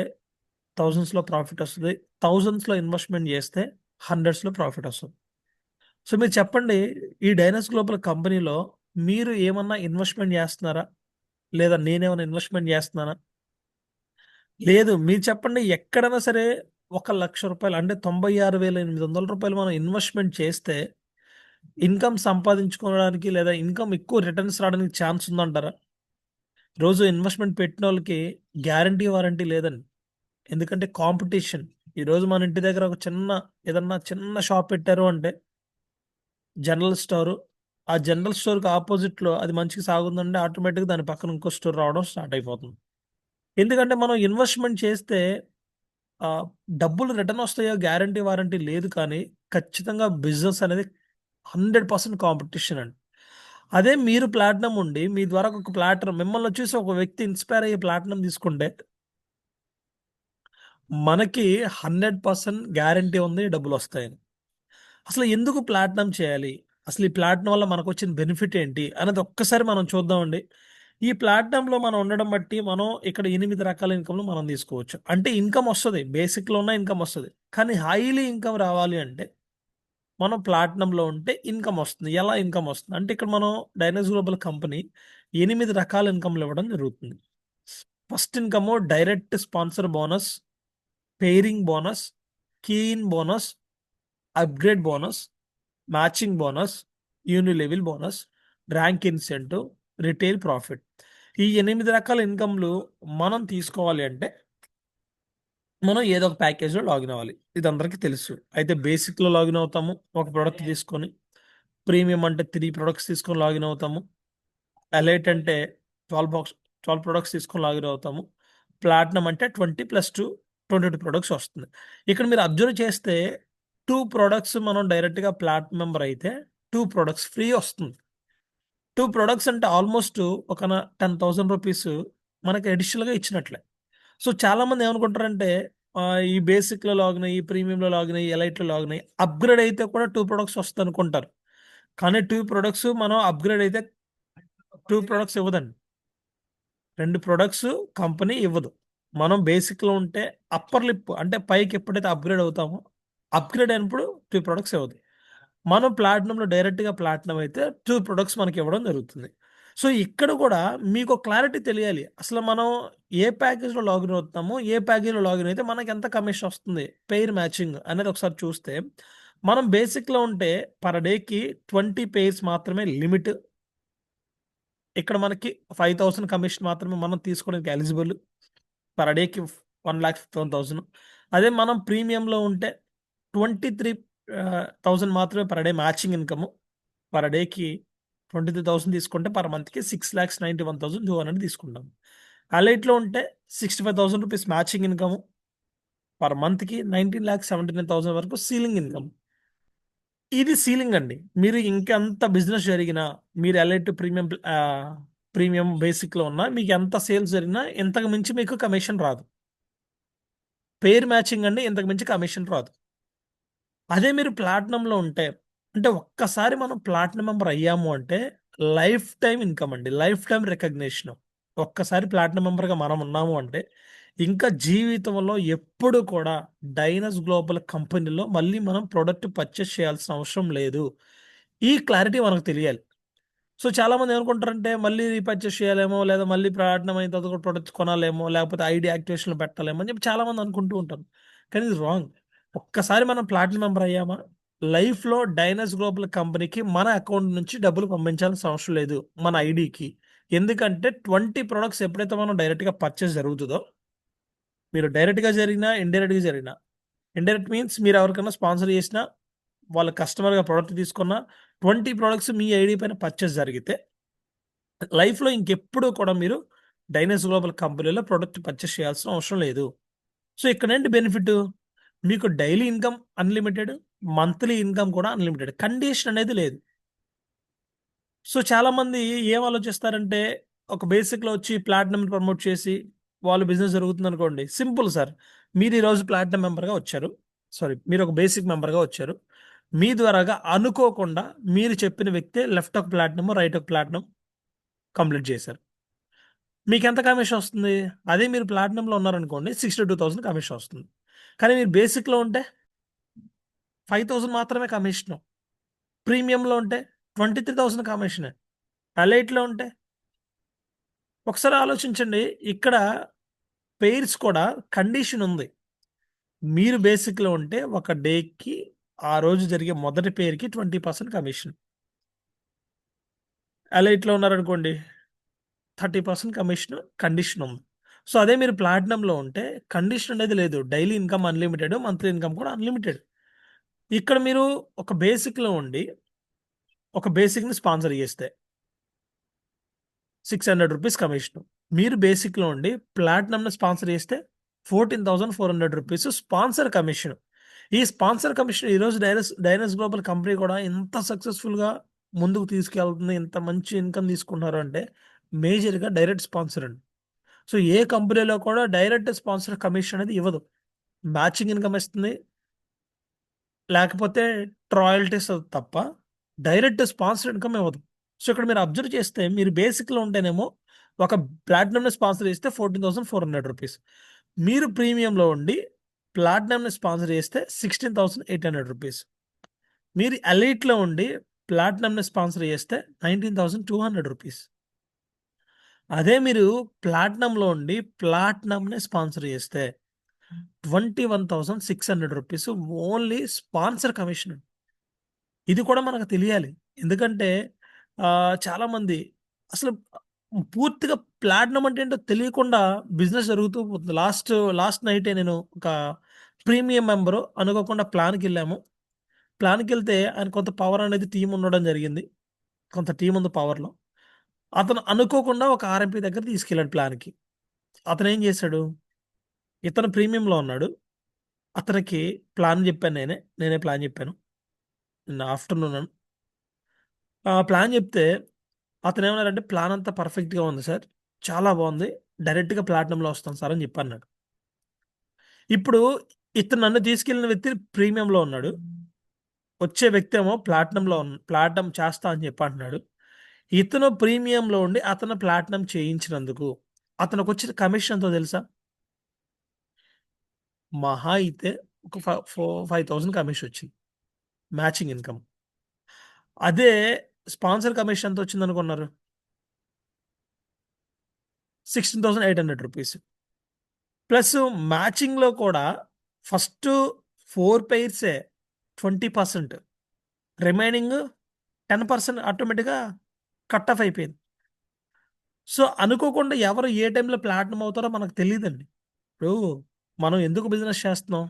[SPEAKER 4] థౌజండ్స్లో ప్రాఫిట్ వస్తుంది, థౌజండ్స్లో ఇన్వెస్ట్మెంట్ చేస్తే హండ్రెడ్స్లో ప్రాఫిట్ వస్తుంది. సో మీరు చెప్పండి, ఈ డైనస్ గ్లోబల్ కంపెనీలో మీరు ఏమన్నా ఇన్వెస్ట్మెంట్ చేస్తున్నారా, లేదా నేనేమన్నా ఇన్వెస్ట్మెంట్ చేస్తున్నానా? లేదు. మీరు చెప్పండి, ఎక్కడైనా సరే ₹1,00,000 అంటే ₹96,800 మనం ఇన్వెస్ట్మెంట్ చేస్తే ఇన్కమ్ సంపాదించుకోవడానికి లేదా ఇన్కమ్ ఎక్కువ రిటర్న్స్ రావడానికి ఛాన్స్ ఉందంటారా? రోజు ఇన్వెస్ట్మెంట్ పెట్టిన వాళ్ళకి గ్యారంటీ వారంటీ లేదండి. ఎందుకంటే కాంపిటీషన్. ఈరోజు మన ఇంటి దగ్గర ఒక ఏదన్నా చిన్న షాప్ పెట్టారు అంటే జనరల్ స్టోరు. ఆ జనరల్ స్టోర్‌కి ఆపోజిట్‌లో అది మంచిగా సాగుతుందంటే ఆటోమేటిక్‌గా దాని పక్కన ఇంకో స్టోర్ రావడం స్టార్ట్ అయిపోతుంది. ఎందుకంటే మనం ఇన్వెస్ట్మెంట్ చేస్తే డబ్బులు రిటర్న్ వస్తాయో గ్యారంటీ వారంటీ లేదు. కానీ ఖచ్చితంగా బిజినెస్ అనేది 100% కాంపిటీషన్ అండి. అదే మీరు ప్లాటినం ఉండి మీ ద్వారా ఒక ప్లాటినం మిమ్మల్ని చూసి ఒక వ్యక్తి ఇన్స్పైర్ అయ్యి ప్లాటినం తీసుకుంటే మనకి 100% గ్యారంటీ ఉంది డబ్బులొస్తాయని. అసలు ఎందుకు ప్లాటినం చేయాలి? అసలు ఈ ప్లాటినం వల్ల మనకొచ్చిన బెనిఫిట్ ఏంటి? అనేది ఒక్కసారి మనం చూద్దామండి. ఈ ప్లాటినంలో మనం ఉండడం బట్టి మనం ఇక్కడ 8 రకాల ఇన్కమ్‌లు మనం తీసుకోవచ్చు. అంటే ఇన్కమ్ వస్తది. బేసిక్‌లో ఉన్న ఇన్కమ్ వస్తది. కానీ హైలీ ఇన్కమ్ రావాలి అంటే మనం ప్లాటినంలో ఉంటే ఇన్కమ్ వస్తుంది. ఎలా ఇన్కమ్ వస్తుంది? అంటే ఇక్కడ మనం డైనస్ గ్లోబల్ కంపెనీ 8 రకాల ఇన్కమ్‌లు ఇవ్వడం జరుగుతుంది. First income direct sponsor bonus, pairing bonus, key in bonus, upgrade bonus, matching bonus, unilevel bonus, rank incentive, retail profit. ఈ 8 రకాల ఇన్కమ్‌లు మనం తీసుకోవాలి అంటే మనం ఏదో ఒక ప్యాకేజ్‌లో లాగిన్ అవ్వాలి. ఇది అందరికీ తెలుసు. అయితే బేసిక్‌లో లాగిన్ అవుతాము. ఒక ప్రొడక్ట్ తీసుకొని, ప్రీమియం అంటే 3 ప్రొడక్ట్స్ తీసుకొని లాగిన్ అవుతాము. ఎలైట్ అంటే 12 ప్రొడక్ట్స్ తీసుకొని లాగిన్ అవుతాము. ప్లాటినం అంటే 20+2 22 ప్రొడక్ట్స్ వస్తుంది. ఇక్కడ మీరు అబ్జర్వ్ చేస్తే 2 ప్రొడక్ట్స్ మనం డైరెక్ట్‌గా ప్లాటినం మెంబర్ అయితే 2 ప్రొడక్ట్స్ ఫ్రీ వస్తుంది. 2 ప్రొడక్ట్స్ అంటే ఆల్మోస్ట్ ఒక ₹10,000 మనకి అడిషనల్గా ఇచ్చినట్లే. సో చాలా మంది ఏమనుకుంటారంటే ఈ బేసిక్లో లాగిన్ అయ్యి, ప్రీమియంలో లాగిన్ అయ్యి, ఎలైట్లో లాగిన్ అయ్యి అప్గ్రేడ్ అయితే కూడా 2 ప్రొడక్ట్స్ వస్తుంది అనుకుంటారు. కానీ 2 ప్రొడక్ట్స్ మనం అప్గ్రేడ్ అయితే 2 ప్రొడక్ట్స్ ఇవ్వదండి. 2 ప్రొడక్ట్స్ కంపెనీ ఇవ్వదు. మనం బేసిక్లో ఉంటే అప్పర్ లిప్ అంటే పైకి ఎప్పుడైతే అప్గ్రేడ్ అవుతామో అప్గ్రేడ్ అయినప్పుడు 2 ప్రొడక్ట్స్ ఇవ్వదు. మనం ప్లాటినంలో డైరెక్ట్గా ప్లాటినం అయితే 2 ప్రొడక్ట్స్ మనకి ఇవ్వడం జరుగుతుంది. సో ఇక్కడ కూడా మీకు క్లారిటీ తెలియాలి. అసలు మనం ఏ ప్యాకేజ్లో లాగిన్ అవుతున్నామో, ఏ ప్యాకేజ్లో లాగిన్ అయితే మనకి ఎంత కమిషన్ వస్తుంది, పెయిర్ మ్యాచింగ్ అనేది ఒకసారి చూస్తే మనం బేసిక్లో ఉంటే పర్ డేకి 20 పెయిర్స్ మాత్రమే లిమిట్. ఇక్కడ మనకి 5,000 కమిషన్ మాత్రమే మనం తీసుకోవడానికి ఎలిజిబుల్. పర్ డేకి 1,51,000. అదే మనం ప్రీమియంలో ఉంటే 23,000 మాత్రమే per day matching income. Per డేకి 23,000 తీసుకుంటే పర్ మంత్కి 6,91,200 తీసుకుంటాం. అలైట్లో ఉంటే 65,000 రూపీస్ మ్యాచింగ్ ఇన్కమ్. పర్ మంత్కి 19,79,000 వరకు సీలింగ్ ఇన్కమ్. ఇది సీలింగ్ అండి. మీరు ఇంకెంత బిజినెస్ జరిగినా, మీరు ఎలైట్ ప్రీమియం బేసిక్లో ఉన్నా, మీకు ఎంత సేల్స్ జరిగినా ఇంతకు మించి మీకు కమిషన్ రాదు. పెయిర్ మ్యాచింగ్ అండి, ఇంతకు మించి కమిషన్ రాదు. అదే మీరు ప్లాటినంలో ఉంటే అంటే ఒక్కసారి మనం ప్లాటినం మెంబర్ అయ్యాము అంటే లైఫ్ టైం ఇన్కమ్ అండి, లైఫ్ టైం రికగ్నిషన్. ఒక్కసారి ప్లాటినం మెంబర్గా మనం ఉన్నాము అంటే ఇంకా జీవితంలో ఎప్పుడు కూడా డైనస్ గ్లోబల్ కంపెనీలో మళ్ళీ మనం ప్రోడక్ట్ పర్చేస్ చేయాల్సిన అవసరం లేదు. ఈ క్లారిటీ మనకు తెలియాలి. సో చాలామంది ఏమనుకుంటారంటే మళ్ళీ రీపర్చేస్ చేయాలేమో, లేదా మళ్ళీ ప్లాటినం అయిన తర్వాత కూడా ప్రొడక్ట్స్ కొనాలేమో, లేకపోతే ఐడి యాక్టివేషన్లో పెట్టాలేమో అని చెప్పి చాలామంది అనుకుంటూ ఉంటారు. కానీ ఇది రాంగ్. ఒక్కసారి మనం ప్లాటినం మెంబర్ అయ్యామా లైఫ్లో డైనస్ గ్లోబల్ కంపెనీకి మన అకౌంట్ నుంచి డబ్బులు పంపించాల్సిన అవసరం లేదు మన ఐడికి. ఎందుకంటే 20 ప్రొడక్ట్స్ ఎప్పుడైతే మనం డైరెక్ట్గా పర్చేస్ జరుగుతుందో, మీరు డైరెక్ట్గా జరిగినా ఇండైరెక్ట్గా జరిగినా, ఇండైరెక్ట్ మీన్స్ మీరు ఎవరికైనా స్పాన్సర్ చేసినా, వాళ్ళ కస్టమర్గా ప్రోడక్ట్ తీసుకున్న 20 ప్రొడక్ట్స్ మీ ఐడి పైన పర్చేస్ జరిగితే లైఫ్లో ఇంకెప్పుడు కూడా మీరు డైనస్ గ్లోబల్ కంపెనీలో ప్రోడక్ట్ పర్చేస్ చేయాల్సిన అవసరం లేదు. సో ఇక్కడ ఏంటి బెనిఫిట్, మీకు daily income unlimited, monthly income కూడా అన్లిమిటెడ్, కండిషన్ అనేది లేదు. సో చాలామంది ఏం ఆలోచిస్తారంటే ఒక బేసిక్లో వచ్చి ప్లాటినం ప్రమోట్ చేసి వాళ్ళు బిజినెస్ జరుగుతుంది అనుకోండి. సింపుల్ సార్, మీరు ఈరోజు ప్లాటినం మెంబర్గా వచ్చారు, మీరు ఒక బేసిక్ మెంబర్గా వచ్చారు. మీ ద్వారాగా అనుకోకుండా మీరు చెప్పిన వ్యక్తి లెఫ్ట్ ఒక ప్లాటినం, రైట్ ఒక ప్లాటినం కంప్లీట్ చేశారు. మీకు ఎంత కమిషన్ వస్తుంది? అదే మీరు ప్లాటినంలో ఉన్నారనుకోండి 62,000 కమిషన్ వస్తుంది. కానీ మీరు బేసిక్లో ఉంటే 5,000 మాత్రమే కమిషను. ప్రీమియంలో ఉంటే 23,000 కమిషనే. ఎలైట్లో ఉంటే ఒకసారి ఆలోచించండి. ఇక్కడ పెయిర్స్ కూడా కండిషన్ ఉంది. మీరు బేసిక్లో ఉంటే ఒక డేకి ఆ రోజు జరిగే మొదటి పెయిర్కి 20% కమిషన్. ఎలైట్లో ఉన్నారనుకోండి 30% కమిషన్ కండిషన్ ఉంది. సో అదే మీరు ప్లాటినంలో ఉంటే కండిషన్ అనేది లేదు. Daily income unlimited, monthly income కూడా అన్లిమిటెడ్. ఇక్కడ మీరు ఒక బేసిక్లో ఉండి ఒక బేసిక్ని స్పాన్సర్ చేస్తే 600 రూపీస్ కమిషన్. మీరు బేసిక్లో ఉండి ప్లాటినంని స్పాన్సర్ చేస్తే 14,400 రూపీస్ స్పాన్సర్ కమిషన్. ఈ స్పాన్సర్ కమిషన్ ఈరోజు డైనస్ గ్లోబల్ కంపెనీ కూడా ఇంత సక్సెస్ఫుల్గా ముందుకు తీసుకెళ్తుంది, ఇంత మంచి ఇన్కమ్ తీసుకుంటున్నారు అంటే మేజర్గా డైరెక్ట్ స్పాన్సర్ అండి. సో ఏ కంపెనీలో కూడా డైరెక్ట్ స్పాన్సర్ కమిషన్ అనేది ఇవ్వదు. మ్యాచింగ్ ఇన్కమ్ ఇస్తుంది, లేకపోతే రాయల్టీస్ తప్ప డైరెక్ట్ స్పాన్సర్ ఇన్కమ్ ఇవ్వదు. సో ఇక్కడ మీరు అబ్జర్వ్ చేస్తే మీరు బేసిక్లో ఉంటేనేమో ఒక ప్లాటినంని స్పాన్సర్ చేస్తే 14,400 రూపీస్. మీరు ప్రీమియంలో ఉండి ప్లాటినంని స్పాన్సర్ చేస్తే 16,800 రూపీస్. మీరు ఎలైట్లో ఉండి ప్లాటినంని స్పాన్సర్ చేస్తే 19,200 రూపీస్. అదే మీరు ప్లాటినంలో ఉండి ప్లాటినంని స్పాన్సర్ చేస్తే 21,600 రూపీస్ ఓన్లీ స్పాన్సర్ కమిషన్. ఇది కూడా మనకు తెలియాలి. ఎందుకంటే చాలామంది అసలు పూర్తిగా ప్లాటినం అంటే ఏంటో తెలియకుండా బిజినెస్ జరుగుతూ పోతుంది. లాస్ట్ నైటే నేను ఒక ప్రీమియం మెంబరు అనుకోకుండా ప్లాన్కి వెళ్ళాము. ప్లాన్కి వెళ్తే ఆయన కొంత పవర్ అనేది టీం ఉండడం జరిగింది. కొంత టీం ఉంది పవర్లో. అతను అనుకోకుండా ఒక ఆర్ఎంపీ దగ్గర తీసుకెళ్ళాడు ప్లాన్కి. అతను ఏం చేశాడు, ఇతను ప్రీమియంలో ఉన్నాడు. అతనికి ప్లాన్ చెప్పాను నేనే ప్లాన్ చెప్పాను. నిన్న ఆఫ్టర్నూన్ ప్లాన్ చెప్తే అతను ఏమన్నారంటే ప్లాన్ అంతా పర్ఫెక్ట్గా ఉంది సార్, చాలా బాగుంది, డైరెక్ట్గా ప్లాటినంలో వస్తాను సార్ అని చెప్పి అన్నాడు. ఇప్పుడు ఇతను నన్ను తీసుకెళ్ళిన వ్యక్తి ప్రీమియంలో ఉన్నాడు, వచ్చే వ్యక్తి ఏమో ప్లాటినం చేస్తా అని చెప్పి అంటున్నాడు. ఇతను ప్రీమియంలో ఉండి అతను ప్లాటినం చేయించినందుకు అతనికి వచ్చిన కమిషన్ ఎంతో తెలుసా? మహా అయితే ఒక 5,000 కమిషన్ వచ్చింది, మ్యాచింగ్ ఇన్కమ్. అదే స్పాన్సర్ కమిషన్ ఎంత వచ్చింది అనుకున్నారు? 16,800 రూపీస్. ప్లస్ మ్యాచింగ్లో కూడా ఫస్ట్ 4 పెయిర్సే 20%, రిమైనింగ్ 10% ఆటోమేటిక్గా కట్ ఆఫ్ అయిపోయింది. సో అనుకోకుండా ఎవరు ఏ టైంలో ప్లాటినం అవుతారో మనకు తెలియదండి. ఇప్పుడు మనం ఎందుకు బిజినెస్ చేస్తున్నాం?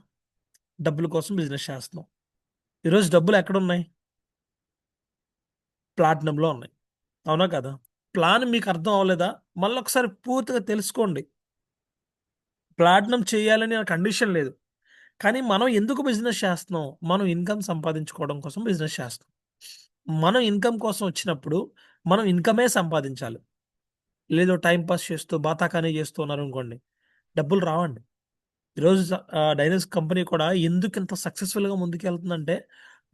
[SPEAKER 4] డబ్బుల కోసం బిజినెస్ చేస్తున్నాం. ఈరోజు డబ్బులు ఎక్కడున్నాయి? ప్లాటినంలో ఉన్నాయి, అవునా కదా? ప్లాన్ మీకు అర్థం అవ్వలేదా? మళ్ళీ ఒకసారి పూర్తిగా తెలుసుకోండి. ప్లాటినం చేయాలని కండిషన్ లేదు, కానీ మనం ఎందుకు బిజినెస్ చేస్తున్నాం? మనం ఇన్కమ్ సంపాదించుకోవడం కోసం బిజినెస్ చేస్తాం. మనం ఇన్కమ్ కోసం వచ్చినప్పుడు మనం ఇన్కమే సంపాదించాలి. లేదో టైం పాస్ చేస్తూ బాతాకానీ చేస్తూ ఉన్నారనుకోండి, డబ్బులు రావండి. ఈరోజు డైనస్ కంపెనీ కూడా ఎందుకు ఇంత సక్సెస్ఫుల్గా ముందుకెళ్తుందంటే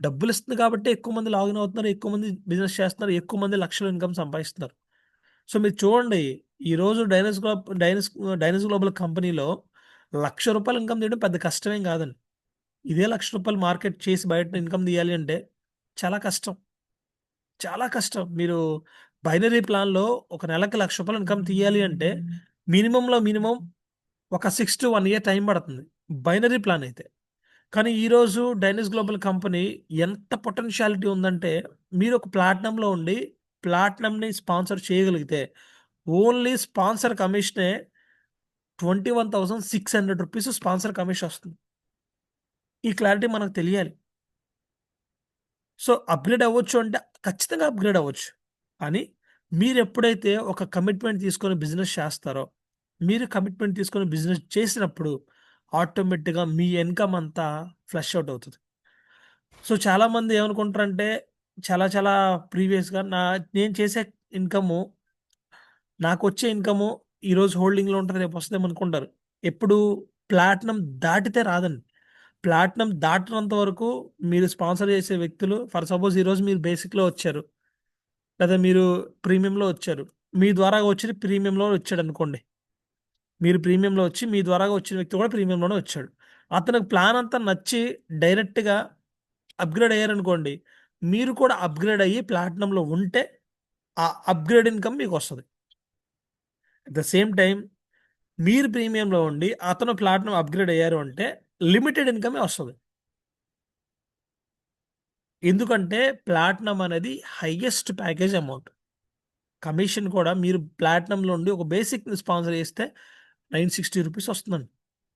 [SPEAKER 4] డబ్బులు ఇస్తుంది కాబట్టి ఎక్కువ మంది లాగిన్ అవుతున్నారు, ఎక్కువ మంది బిజినెస్ చేస్తున్నారు, ఎక్కువ మంది లక్షల ఇన్కమ్ సంపాదిస్తున్నారు. సో మీరు చూడండి, ఈరోజు డైనస్ గ్లోబల్ కంపెనీలో ₹1,00,000 ఇన్కమ్ తీయడం పెద్ద కష్టమేం కాదండి. ఇదే ₹1,00,000 మార్కెట్ చేసి బయట ఇన్కమ్ తీయాలి అంటే చాలా కష్టం, చాలా కష్టం. మీరు బైనరీ ప్లాన్‌లో ఒక నెలకి ₹1,00,000 ఇన్కమ్ తీయాలి అంటే మినిమం ఒక 6 to 1 ఇయర్ టైం పడుతుంది, బైనరీ ప్లాన్ అయితే. కానీ ఈరోజు డైనస్ గ్లోబల్ కంపెనీ ఎంత పొటెన్షియాలిటీ ఉందంటే, మీరు ఒక ప్లాటినంలో ఉండి ప్లాటినంని స్పాన్సర్ చేయగలిగితే ఓన్లీ స్పాన్సర్ కమిషనే ₹21,600 స్పాన్సర్ కమిషన్ వస్తుంది. ఈ క్లారిటీ మనకు తెలియాలి. సో అప్గ్రేడ్ అవ్వచ్చు అంటే ఖచ్చితంగా అప్గ్రేడ్ అవ్వచ్చు. కానీ మీరు ఎప్పుడైతే ఒక కమిట్మెంట్ తీసుకొని బిజినెస్ చేస్తారో, మీరు కమిట్మెంట్ తీసుకొని బిజినెస్ చేసినప్పుడు ఆటోమేటిక్‌గా మీ ఇన్కమ్ అంతా ఫ్లష్ అవుట్ అవుతది. సో చాలామంది ఏమనుకుంటారంటే చాలా ప్రీవియస్‌గా నేను చేసే ఇన్కము, నాకొచ్చే ఇన్కము ఈరోజు హోల్డింగ్‌లో ఉంటది, రేపు వస్తదేమో అనుకుంటారు. ఎప్పుడు ప్లాటినం దాటితే రాదండి. ప్లాటినం దాటనంత వరకు మీరు స్పాన్సర్ చేసే వ్యక్తులు, ఫర్ సపోజ్ ఈరోజు మీరు బేసిక్‌లో వచ్చారు, లేదా మీరు ప్రీమియంలో వచ్చారు. మీ ద్వారా వచ్చి ప్రీమియంలో వచ్చాడనుకోండి. మీరు ప్రీమియంలో వచ్చి మీ ద్వారాగా వచ్చిన వ్యక్తి కూడా ప్రీమియంలోనే వచ్చాడు. అతనికి ప్లాన్ అంతా నచ్చి డైరెక్ట్‌గా అప్‌గ్రేడ్ అయ్యారనుకోండి, మీరు కూడా అప్‌గ్రేడ్ అయ్యి ప్లాటినంలో ఉంటే ఆ అప్‌గ్రేడ్ ఇన్కమ్ మీకొస్తది. అట్ ద సేమ్ టైమ్ మీరు ప్రీమియంలో ఉండి అతను ప్లాటినం అప్‌గ్రేడ్ అయ్యారు అంటే లిమిటెడ్ ఇన్కమే వస్తది. ఎందుకంటే ప్లాటినం అనేది హైయెస్ట్ ప్యాకేజ్ అమౌంట్. కమిషన్ కూడా మీరు ప్లాటినంలో ఉండి ఒక బేసిక్‌ని స్పాన్సర్ చేస్తే ₹960 వస్తుందండి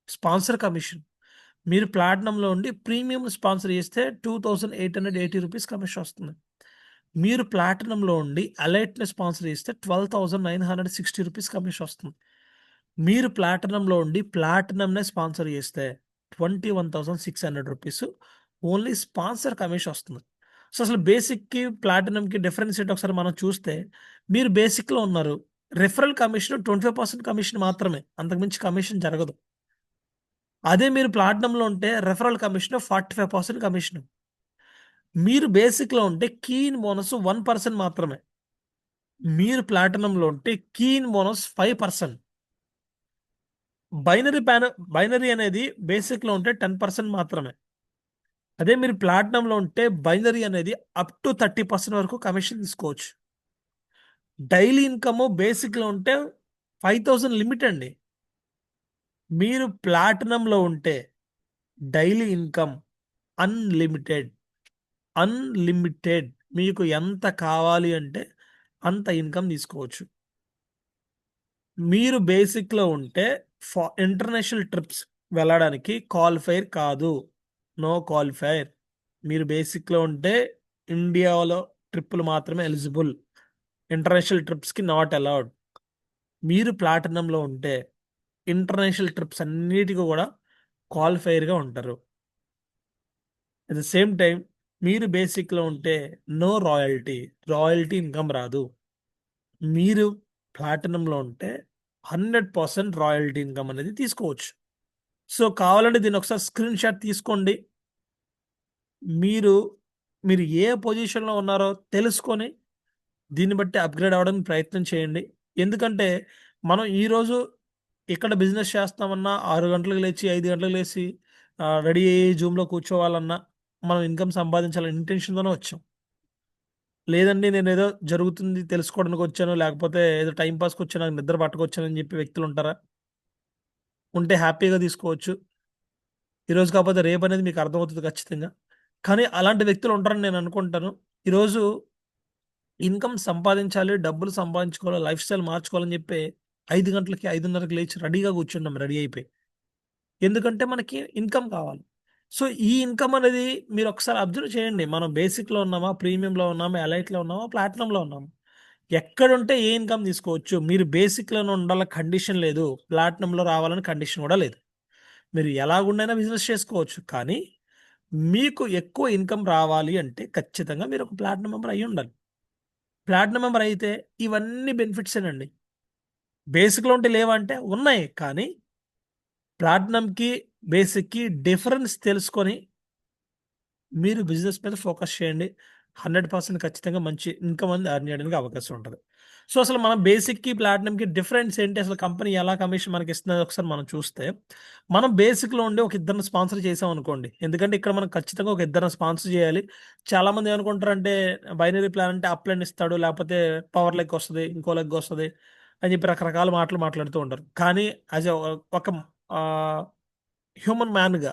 [SPEAKER 4] స్పాన్సర్ కమిషన్. మీరు ప్లాటినంలో ఉండి ప్రీమియం స్పాన్సర్ చేస్తే ₹2,880 కమిషన్ వస్తుంది. మీరు ప్లాటినంలో ఉండి అలైట్‌ని స్పాన్సర్ చేస్తే ₹12,960 కమిషన్ వస్తుంది. మీరు ప్లాటినంలో ఉండి ప్లాటినంనే స్పాన్సర్ చేస్తే ₹21,600 ఓన్లీ స్పాన్సర్ కమిషన్ వస్తుంది. సో అసలు బేసిక్‌కి ప్లాటినంకి డిఫరెన్స్ ఏంటో ఒకసారి మనం చూస్తే, మీరు బేసిక్‌లో ఉన్నారు, రిఫరల్ కమిషన్ 25% కమిషన్ మాత్రమే, అంతకుమించి కమిషన్ జరగదు. అదే మీరు ప్లాటినంలో ఉంటే రిఫరల్ కమిషన్ 45% కమిషన్. మీరు బేసిక్‌లో ఉంటే కీ ఇన్ బోనస్ 1% మాత్రమే. మీరు ప్లాటినంలో ఉంటే కీ ఇన్ బోనస్ 5%. బైనరీ అనేది బేసిక్‌లో ఉంటే 10% మాత్రమే. అదే మీరు ప్లాటినంలో ఉంటే బైనరీ అనేది అప్ టు 30% వరకు కమిషన్ తీసుకోవచ్చు. డైలీ ఇన్కమ్ బేసిక్‌లో ఉంటే 5,000 లిమిట్ అండి. మీరు ప్లాటినంలో ఉంటే డైలీ ఇన్కమ్ అన్‌లిమిటెడ్. అన్‌లిమిటెడ్. మీకు ఎంత కావాలి అంటే అంత ఇన్కమ్ తీసుకోవచ్చు. మీరు బేసిక్‌లో ఉంటే ఇంటర్నేషనల్ ట్రిప్స్ వెళ్ళడానికి క్వాలిఫైర్ కాదు. No qualifier. మీరు బేసిక్‌లో ఉంటే ఇండియాలో ట్రిప్పులు మాత్రమే ఎలిజిబుల్. ఇంటర్నేషనల్ ట్రిప్స్‌కి నాట్ అలౌడ్. మీరు ప్లాటినంలో ఉంటే ఇంటర్నేషనల్ ట్రిప్స్ అన్నిటికి కూడా క్వాలిఫైర్‌గా ఉంటారు. అట్ ద సేమ్ టైమ్ మీరు బేసిక్‌లో ఉంటే నో రాయల్టీ. రాయల్టీ ఇన్కమ్ రాదు. మీరు ప్లాటినంలో ఉంటే 100% రాయల్టీ ఇన్కమ్ అనేది తీసుకోవచ్చు. సో కావాలంటే దీన్ని ఒకసారి స్క్రీన్ షాట్ తీసుకోండి. మీరు మీరు ఏ పొజిషన్లో ఉన్నారో తెలుసుకొని దీన్ని బట్టి అప్గ్రేడ్ అవ్వడానికి ప్రయత్నం చేయండి. ఎందుకంటే మనం ఈరోజు ఇక్కడ బిజినెస్ చేస్తామన్నా 6 గంటలకు లేచి 5 గంటలకు లేచి రెడీ అయ్యి జూమ్లో కూర్చోవాలన్నా మనం ఇన్కమ్ సంపాదించాలని ఇంటెన్షన్తోనే వచ్చాం. లేదండి నేను ఏదో జరుగుతుంది తెలుసుకోవడానికి వచ్చాను, లేకపోతే ఏదో టైం పాస్కి వచ్చాను, నాకు నిద్ర పట్టుకొచ్చానని చెప్పి వ్యక్తులు ఉంటారా? ఉంటే హ్యాపీగా తీసుకోవచ్చు. ఈరోజు కాకపోతే రేపు అనేది మీకు అర్థమవుతుంది ఖచ్చితంగా. కానీ అలాంటి వ్యక్తులు ఉంటారని నేను అనుకుంటాను. ఈరోజు ఇన్కమ్ సంపాదించాలి, డబ్బులు సంపాదించుకోవాలి, లైఫ్ స్టైల్ మార్చుకోవాలని చెప్పి 5 గంటలకి 5:30కి లేచి రెడీగా కూర్చున్నాం రెడీ అయిపోయి. ఎందుకంటే మనకి ఇన్కమ్ కావాలి. సో ఈ ఇన్కమ్ అనేది మీరు ఒకసారి అబ్జర్వ్ చేయండి. మనం బేసిక్‌లో ఉన్నామా, ప్రీమియంలో ఉన్నామా, ఎలైట్‌లో ఉన్నామా, ప్లాటినంలో ఉన్నామా? ఎక్కడుంటే ఏ ఇన్కమ్ తీసుకోవచ్చు. మీరు బేసిక్‌లోనే ఉండాల కండిషన్ లేదు. ప్లాటినంలో రావాలని కండిషన్ కూడా లేదు. మీరు ఎలాగుండైనా బిజినెస్ చేసుకోవచ్చు. కానీ మీకు ఎక్కువ ఇన్కమ్ రావాలి అంటే ఖచ్చితంగా మీరు ఒక ప్లాటినం మెంబర్ అయ్యి ఉండాలి. ప్లాటినం మెంబర్ అయితే ఇవన్నీ బెనిఫిట్సేనండి. బేసిక్‌లో ఉంటే లేవా అంటే ఉన్నాయి. కానీ ప్లాటినంకి, బేసిక్‌కి డిఫరెన్స్ తెలుసుకొని మీరు బిజినెస్ మీద ఫోకస్ చేయండి. 100% ఖచ్చితంగా మంచి ఇన్కమ్ అనేది ఎర్న్ చేయడానికి అవకాశం ఉంటది. సో అసలు మనం బేసిక్‌కి, ప్లాటినంకి డిఫరెన్స్ ఏంటి? అసలు కంపెనీ ఎలా కమిషన్ మనకిస్తుందనేది ఒకసారి మనం చూస్తే, మనం బేసిక్‌లో ఉండి ఒక ఇద్దరిని స్పాన్సర్ చేసామనుకోండి. ఎందుకంటే ఇక్కడ మనం ఖచ్చితంగా ఒక ఇద్దరిని స్పాన్సర్ చేయాలి. చాలామంది ఏమనుకుంటారంటే బైనరీ ప్లాన్ అంటే అప్ లైన్ ఇస్తాడు, లేకపోతే పవర్ లెగ్ వస్తది, ఇంకో లెగ్ వస్తది అని చెప్పి రకరకాల మాటలు మాట్లాడుతూ ఉంటారు. కానీ యాస్ ఎ ఒక ఆహ్, హ్యూమన్ మ్యాన్‌గా,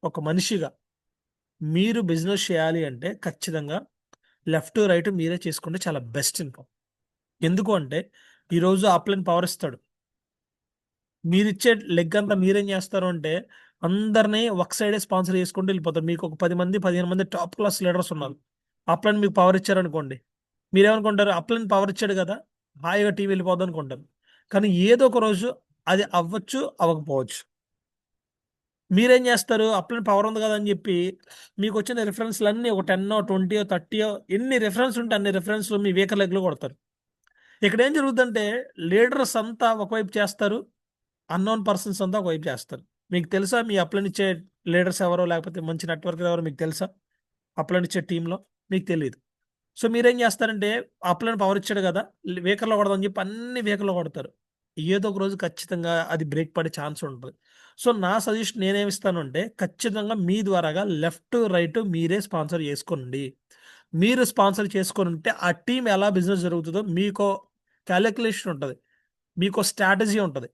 [SPEAKER 4] ఒక మనిషిగా మీరు బిజినెస్ చేయాలి అంటే ఖచ్చితంగా లెఫ్ట్, రైట్ మీరే చేసుకుంటే చాలా బెస్ట్ ఇన్కమ్. ఎందుకు అంటే ఈరోజు అప్‌లైన్ పవర్ ఇస్తాడు. మీరిచ్చే లెగ్ అంతా మీరేం చేస్తారు అంటే అందరిని ఒక సైడే స్పాన్సర్ చేసుకుంటూ వెళ్ళిపోతారు. మీకు ఒక 10 మంది, 15 మంది టాప్ క్లాస్ లీడర్స్ ఉన్నారు. అప్‌లైన్ మీకు పవర్ ఇచ్చారనుకోండి. మీరేమనుకుంటారు అప్‌లైన్ పవర్ ఇచ్చాడు కదా! హాయిగా టీమ్ వెళ్ళిపోద్ది అనుకుంటారు. కానీ ఏదో ఒక రోజు అది అవ్వచ్చు, అవ్వకపోవచ్చు. మీరేం జేస్తారు? అప్‌లైన్ పవర్ ఉంది గదా! అని జెప్పి మీకొచ్చిన రిఫరెన్స్‌లన్నీ ఒక 10, 20, 30 ఎన్ని రిఫరెన్స్ ఉంటే అన్ని రిఫరెన్స్‌లు మీ వీకర్ లెగ్‌లో కొడతారు. ఇక్కడేం జరుగుద్దంటే లీడర్స్ అంతా ఒకవైపు చేస్తారు. అన్‌నోన్ పర్సన్స్ అంతా ఒకవైపు చేస్తారు. మీకు తెలుసా? మీ అప్‌లైన్ ఇచ్చే లీడర్స్ ఎవరో? లేకపోతే మంచి నెట్వర్క్ ఎవరో మీకు తెలుసా? అప్‌లైన్ ఇచ్చే టీమ్‌లో? మీకు తెలీదు. సో మీరేం జేస్తారంటే అప్‌లైన్ పవర్ ఇచ్చాడు గదా! వీకర్‌లో కొడదామని జెప్పి అన్ని వీకర్‌లో కొడతారు. ఏదో ఒక రోజు ఖచ్చితంగా అది బ్రేక్ పడే ఛాన్స్ ఉంటది. సో నా సజెషన్ నేనేమిస్తానంటే ఖచ్చితంగా మీ ద్వారాగా లెఫ్ట్, రైట్ మీరే స్పాన్సర్ చేసుకోండి. మీరు స్పాన్సర్ చేసుకొనుంటే ఆ టీమ్ ఎలా బిజినెస్ జరుగుతదో మీకో కాలిక్యులేషన్ ఉంటది. మీకో స్ట్రాటజీ ఉంటది.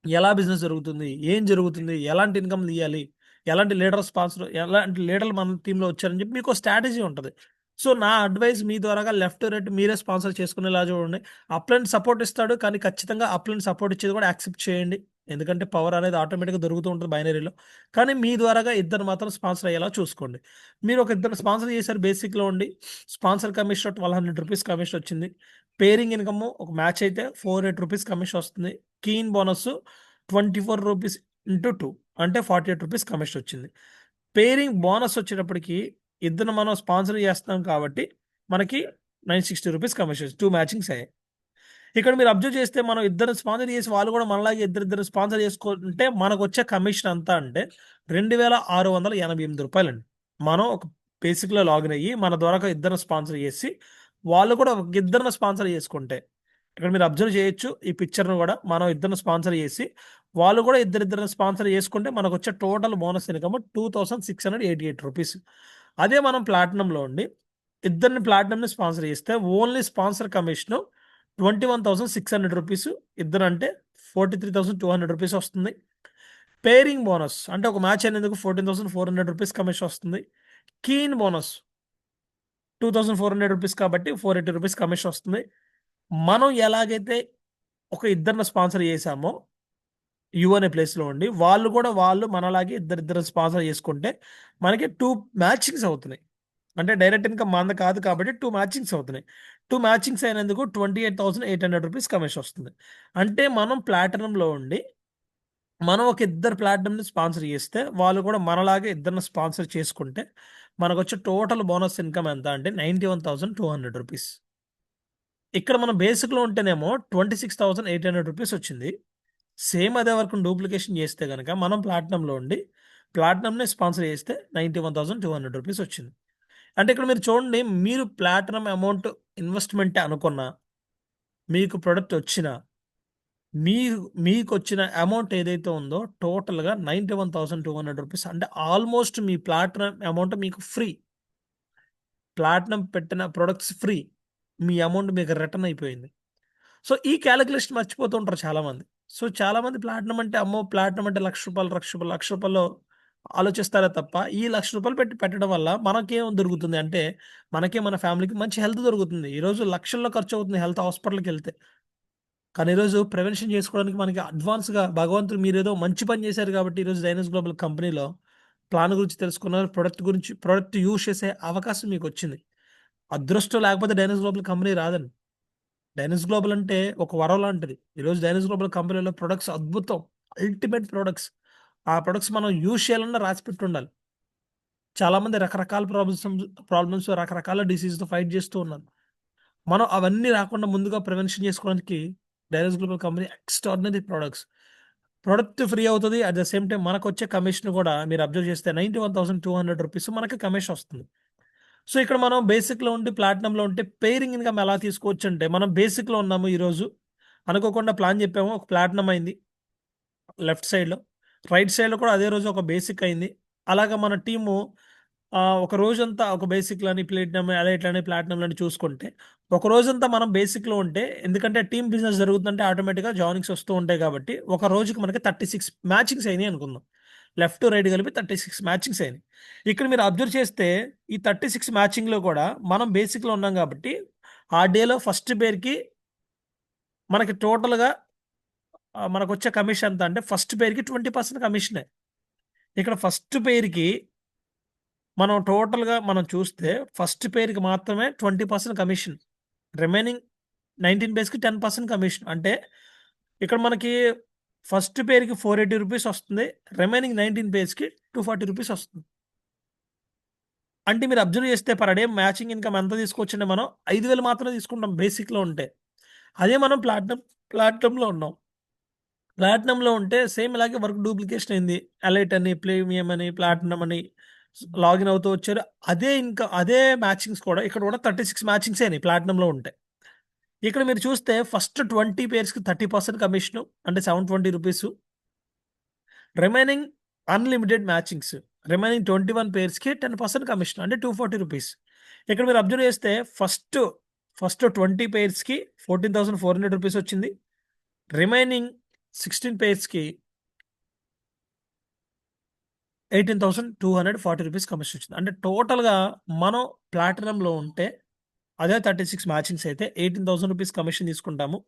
[SPEAKER 4] ఎలా బిజినెస్ జరుగుతుంది? ఏం జరుగుతుంది? ఎలాంటి ఇన్‌కమ్ తీయాలి? ఎలాంటి లీడర్ స్పాన్సర్ ఎలాంటి లీడర్లు మన టీమ్‌లో వచ్చారని చెప్పి మీకో స్ట్రాటజీ ఉంటది. సో, నా అడ్వైస్ మీ ద్వారాగా లెఫ్ట్, రైట్ మీరే స్పాన్సర్ చేసుకునేలా చూడండి. అప్‌లైన్ సపోర్ట్ ఇస్తాడు. కానీ ఖచ్చితంగా అప్‌లైన్ సపోర్ట్ ఇచ్చేది కూడా యాక్సెప్ట్ చేయండి. ఎందుకంటే పవర్ అనేది ఆటోమేటిక్‌గా దొరుకుతూ ఉంటుంది బైనరీలో. కానీ మీ ద్వారాగా ఇద్దరు మాత్రం స్పాన్సర్ అయ్యేలా చూసుకోండి. మీరు ఒక ఇద్దరిని స్పాన్సర్ చేశారు బేసిక్‌లో ఉండి. స్పాన్సర్ కమిషన్ ₹1,200 కమిషన్ వచ్చింది. పేరింగ్ ఇన్‌కమ్ ఒక మ్యాచ్ అయితే ₹480 కమిషన్ వస్తుంది. కీన్ బోనస్ ₹24 ఇంటూ 2 అంటే ₹48 కమిషన్ వచ్చింది. పేరింగ్ బోనస్ వచ్చేటప్పటికి ఇద్దరిని మనం స్పాన్సర్ చేస్తున్నాం కాబట్టి మనకి ₹960 కమిషన్ 2 మ్యాచింగ్స్ అయ్యాయి. ఇక్కడ మీరు అబ్జర్వ్ చేస్తే మనం ఇద్దరిని స్పాన్సర్ చేసి వాళ్ళు కూడా మనలాగే ఇద్దరిద్దరు స్పాన్సర్ చేసుకుంటే మనకొచ్చే కమిషన్ అంతా అంటే ₹2,688 అండి. మనం ఒక బేసిక్‌లో లాగిన్ అయ్యి మన ద్వారా ఒక ఇద్దరిని స్పాన్సర్ చేసి వాళ్ళు కూడా ఒక ఇద్దరిని స్పాన్సర్ చేసుకుంటే ఇక్కడ మీరు అబ్జర్వ్ చేయొచ్చు ఈ పిక్చర్‌ని కూడా మనం ఇద్దరిని స్పాన్సర్ చేసి వాళ్ళు కూడా ఇద్దరిద్దరిని స్పాన్సర్ చేసుకుంటే మనకొచ్చే టోటల్ బోనస్ ఇన్‌కమ్ ₹2,688. అదే మనం ప్లాటినంలో ఉండి ఇద్దరిని ప్లాటినంని స్పాన్సర్ చేస్తే ఓన్లీ స్పాన్సర్ కమిషను ₹21,600 ఇద్దరంటే ₹43,200 వస్తుంది. పేరింగ్ బోనస్ అంటే ఒక మ్యాచ్ అయినందుకు ₹14,400 కమిషన్ వస్తుంది. కీన్ బోనస్ ₹2,400 కాబట్టి ₹480 కమిషన్ వస్తుంది. మనం ఎలాగైతే ఒక ఇద్దరిని స్పాన్సర్ చేశామో యు అనే ప్లేస్‌లో ఉండి వాళ్ళు కూడా వాళ్ళు మనలాగే ఇద్దరిద్దరు స్పాన్సర్ చేసుకుంటే మనకి 2 మ్యాచింగ్స్ అవుతున్నాయి. అంటే డైరెక్ట్ ఇన్‌కమ్ మనది కాదు కాబట్టి 2 మ్యాచింగ్స్ అవుతున్నాయి. 2 మ్యాచింగ్స్ అయినందుకు ₹28,800 కమిషన్ వస్తుంది. అంటే మనం ప్లాటినంలో ఉండి మనం ఒక ఇద్దరు ప్లాటినంని స్పాన్సర్ చేస్తే వాళ్ళు కూడా మనలాగే ఇద్దరిని స్పాన్సర్ చేసుకుంటే మనకొచ్చే టోటల్ బోనస్ ఇన్‌కమ్ ఎంత అంటే ₹91,200. ఇక్కడ మనం బేసిక్లో ఉంటేనేమో 26,800 రూపీస్ వచ్చింది. సేమ్ అదే వర్క్ డూప్లికేషన్ చేస్తే కనుక మనం ప్లాటినంలో ఉండి ప్లాటినంని స్పాన్సర్ చేస్తే 91,200 రూపీస్ వచ్చింది. అంటే ఇక్కడ మీరు చూడండి, మీరు ప్లాటినం అమౌంట్ ఇన్వెస్ట్మెంట్ అనుకున్నా, మీకు ప్రొడక్ట్ వచ్చినా, మీకు వచ్చిన అమౌంట్ ఏదైతే ఉందో టోటల్గా 91,200 రూపీస్, అంటే ఆల్మోస్ట్ మీ ప్లాటినం అమౌంట్ మీకు ఫ్రీ. ప్లాటినం పెట్టిన ప్రొడక్ట్స్ ఫ్రీ, మీ అమౌంట్ మీకు రిటర్న్ అయిపోయింది. సో ఈ క్యాలిక్యులేషన్ మర్చిపోతూ ఉంటారు చాలామంది. సో చాలామంది ప్లాటినం అంటే అమ్మో ప్లాటినం అంటే లక్ష రూపాయల్లో ఆలోచిస్తారే తప్ప, ఈ రూ. 1,00,000 పెట్టి పెట్టడం వల్ల మనకేం దొరుకుతుంది అంటే, మన ఫ్యామిలీకి మంచి హెల్త్ దొరుకుతుంది. ఈరోజు లక్షల్లో ఖర్చు అవుతుంది హెల్త్ హాస్పిటల్కి వెళ్తే. కానీ ఈరోజు ప్రివెన్షన్ చేసుకోవడానికి మనకి అడ్వాన్స్గా భగవంతుడు మీరేదో మంచి పని చేశారు కాబట్టి ఈరోజు డైనస్ గ్లోబల్ కంపెనీలో ప్లాన్ గురించి తెలుసుకున్నారు, ప్రొడక్ట్ యూజ్ చేసే అవకాశం మీకు వచ్చింది. అదృష్టం లేకపోతే డైనస్ గ్లోబల్ కంపెనీ రాదండి. డైనస్ గ్లోబల్ అంటే ఒక వరం లాంటిది. ఈరోజు డైనస్ గ్లోబల్ కంపెనీలో ప్రొడక్ట్స్ అద్భుతం, అల్టిమేట్ ప్రొడక్ట్స్. ఆ ప్రొడక్ట్స్ మనం యూజ్ చేయాలన్నా రాసి పెట్టి ఉండాలి. చాలామంది రకరకాల ప్రాబ్లమ్స్ రకరకాల డిసీజ్తో ఫైట్ చేస్తూ ఉన్నారు. మనం అవన్నీ రాకుండా ముందుగా ప్రివెన్షన్ చేసుకోవడానికి Dynas global company extraordinary product free అవుతుంది. అట్ ద సేమ్ టైం మనకు వచ్చే కమిషన్ కూడా మీరు అబ్జర్వ్ చేస్తే 91,200 రూపీస్ మనకి కమిషన్ వస్తుంది. సో ఇక్కడ మనం బేసిక్లో ఉండి ప్లాటినంలో ఉంటే పేరింగ్ ఇన్కమ్ ఎలా తీసుకోవచ్చు అంటే, మనం బేసిక్లో ఉన్నాము ఈరోజు, అనుకోకుండా ప్లాన్ చెప్పాము, ఒక ప్లాటినం అయింది లెఫ్ట్ సైడ్లో, రైట్ సైడ్లో కూడా అదే రోజు ఒక బేసిక్ అయింది. అలాగా మన టీము ఒక రోజంతా ఒక బేసిక్లని ప్లాటినంలని చూసుకుంటే, ఒక రోజంతా మనం బేసిక్లో ఉంటే, ఎందుకంటే టీమ్ బిజినెస్ జరుగుతుందంటే ఆటోమేటిక్గా జాయినింగ్స్ వస్తూ ఉంటాయి కాబట్టి, ఒక రోజుకి మనకి 36 మ్యాచింగ్స్ అయినాయి అనుకుందాం. లెఫ్ట్ రైట్ కలిపి 36 మ్యాచింగ్స్ అయినాయి. ఇక్కడ మీరు అబ్జర్వ్ చేస్తే ఈ 36 మ్యాచింగ్లో కూడా మనం బేసిక్లో ఉన్నాం కాబట్టి, ఆ డేలో ఫస్ట్ పేర్కి మనకి టోటల్గా మనకు వచ్చే కమిషన్ ఎంత అంటే, ఫస్ట్ పేర్కి 20% కమిషనే. ఇక్కడ ఫస్ట్ పేర్కి మనం టోటల్గా మనం చూస్తే ఫస్ట్ పేర్కి మాత్రమే 20% కమిషన్, రిమైనింగ్ 19 పేర్స్కి 10% కమిషన్. అంటే ఇక్కడ మనకి ఫస్ట్ పేర్కి 480 రూపీస్ వస్తుంది, రిమైనింగ్ 19 పేర్స్కి 240 రూపీస్ వస్తుంది. అంటే మీరు అబ్జర్వ్ చేస్తే పర్ డే మ్యాచింగ్ ఇన్కమ్ ఎంత తీసుకోవచ్చండి, మనం 5,000 మాత్రమే తీసుకుంటాం బేసిక్లో ఉంటే. అదే మనం ప్లాటినంలో ఉన్నాం. ప్లాటినంలో ఉంటే సేమ్ ఇలాగే వర్క్ డూప్లికేషన్ అయింది. ఎలైట్ అని, ప్రీమియం అని, ప్లాటినం అని లాగిన్ అవుతూ వచ్చారు. అదే మ్యాచింగ్స్ కూడా ఇక్కడ కూడా 36 మ్యాచింగ్స్ అయినాయి ప్లాటినంలో ఉంటే. ఇక్కడ మీరు చూస్తే ఫస్ట్ 20 పేర్స్కి 30% కమిషను, అంటే 720 rupees. Remaining unlimited matchings, remaining 21 పేర్స్కి 10% commission, అంటే 240 రూపీస్. ఇక్కడ మీరు అబ్జర్వ్ చేస్తే ఫస్ట్ 20 పేర్స్కి 14,400 రూపీస్ వచ్చింది, రిమైనింగ్ 16 పేర్స్కి 18,240 రూపీస్ కమిషన్ వచ్చింది. అంటే టోటల్గా మనం ప్లాటినంలో ఉంటే అదే 36 మ్యాచింగ్స్ అయితే 18,000 రూపీస్ కమిషన్ తీసుకుంటాము.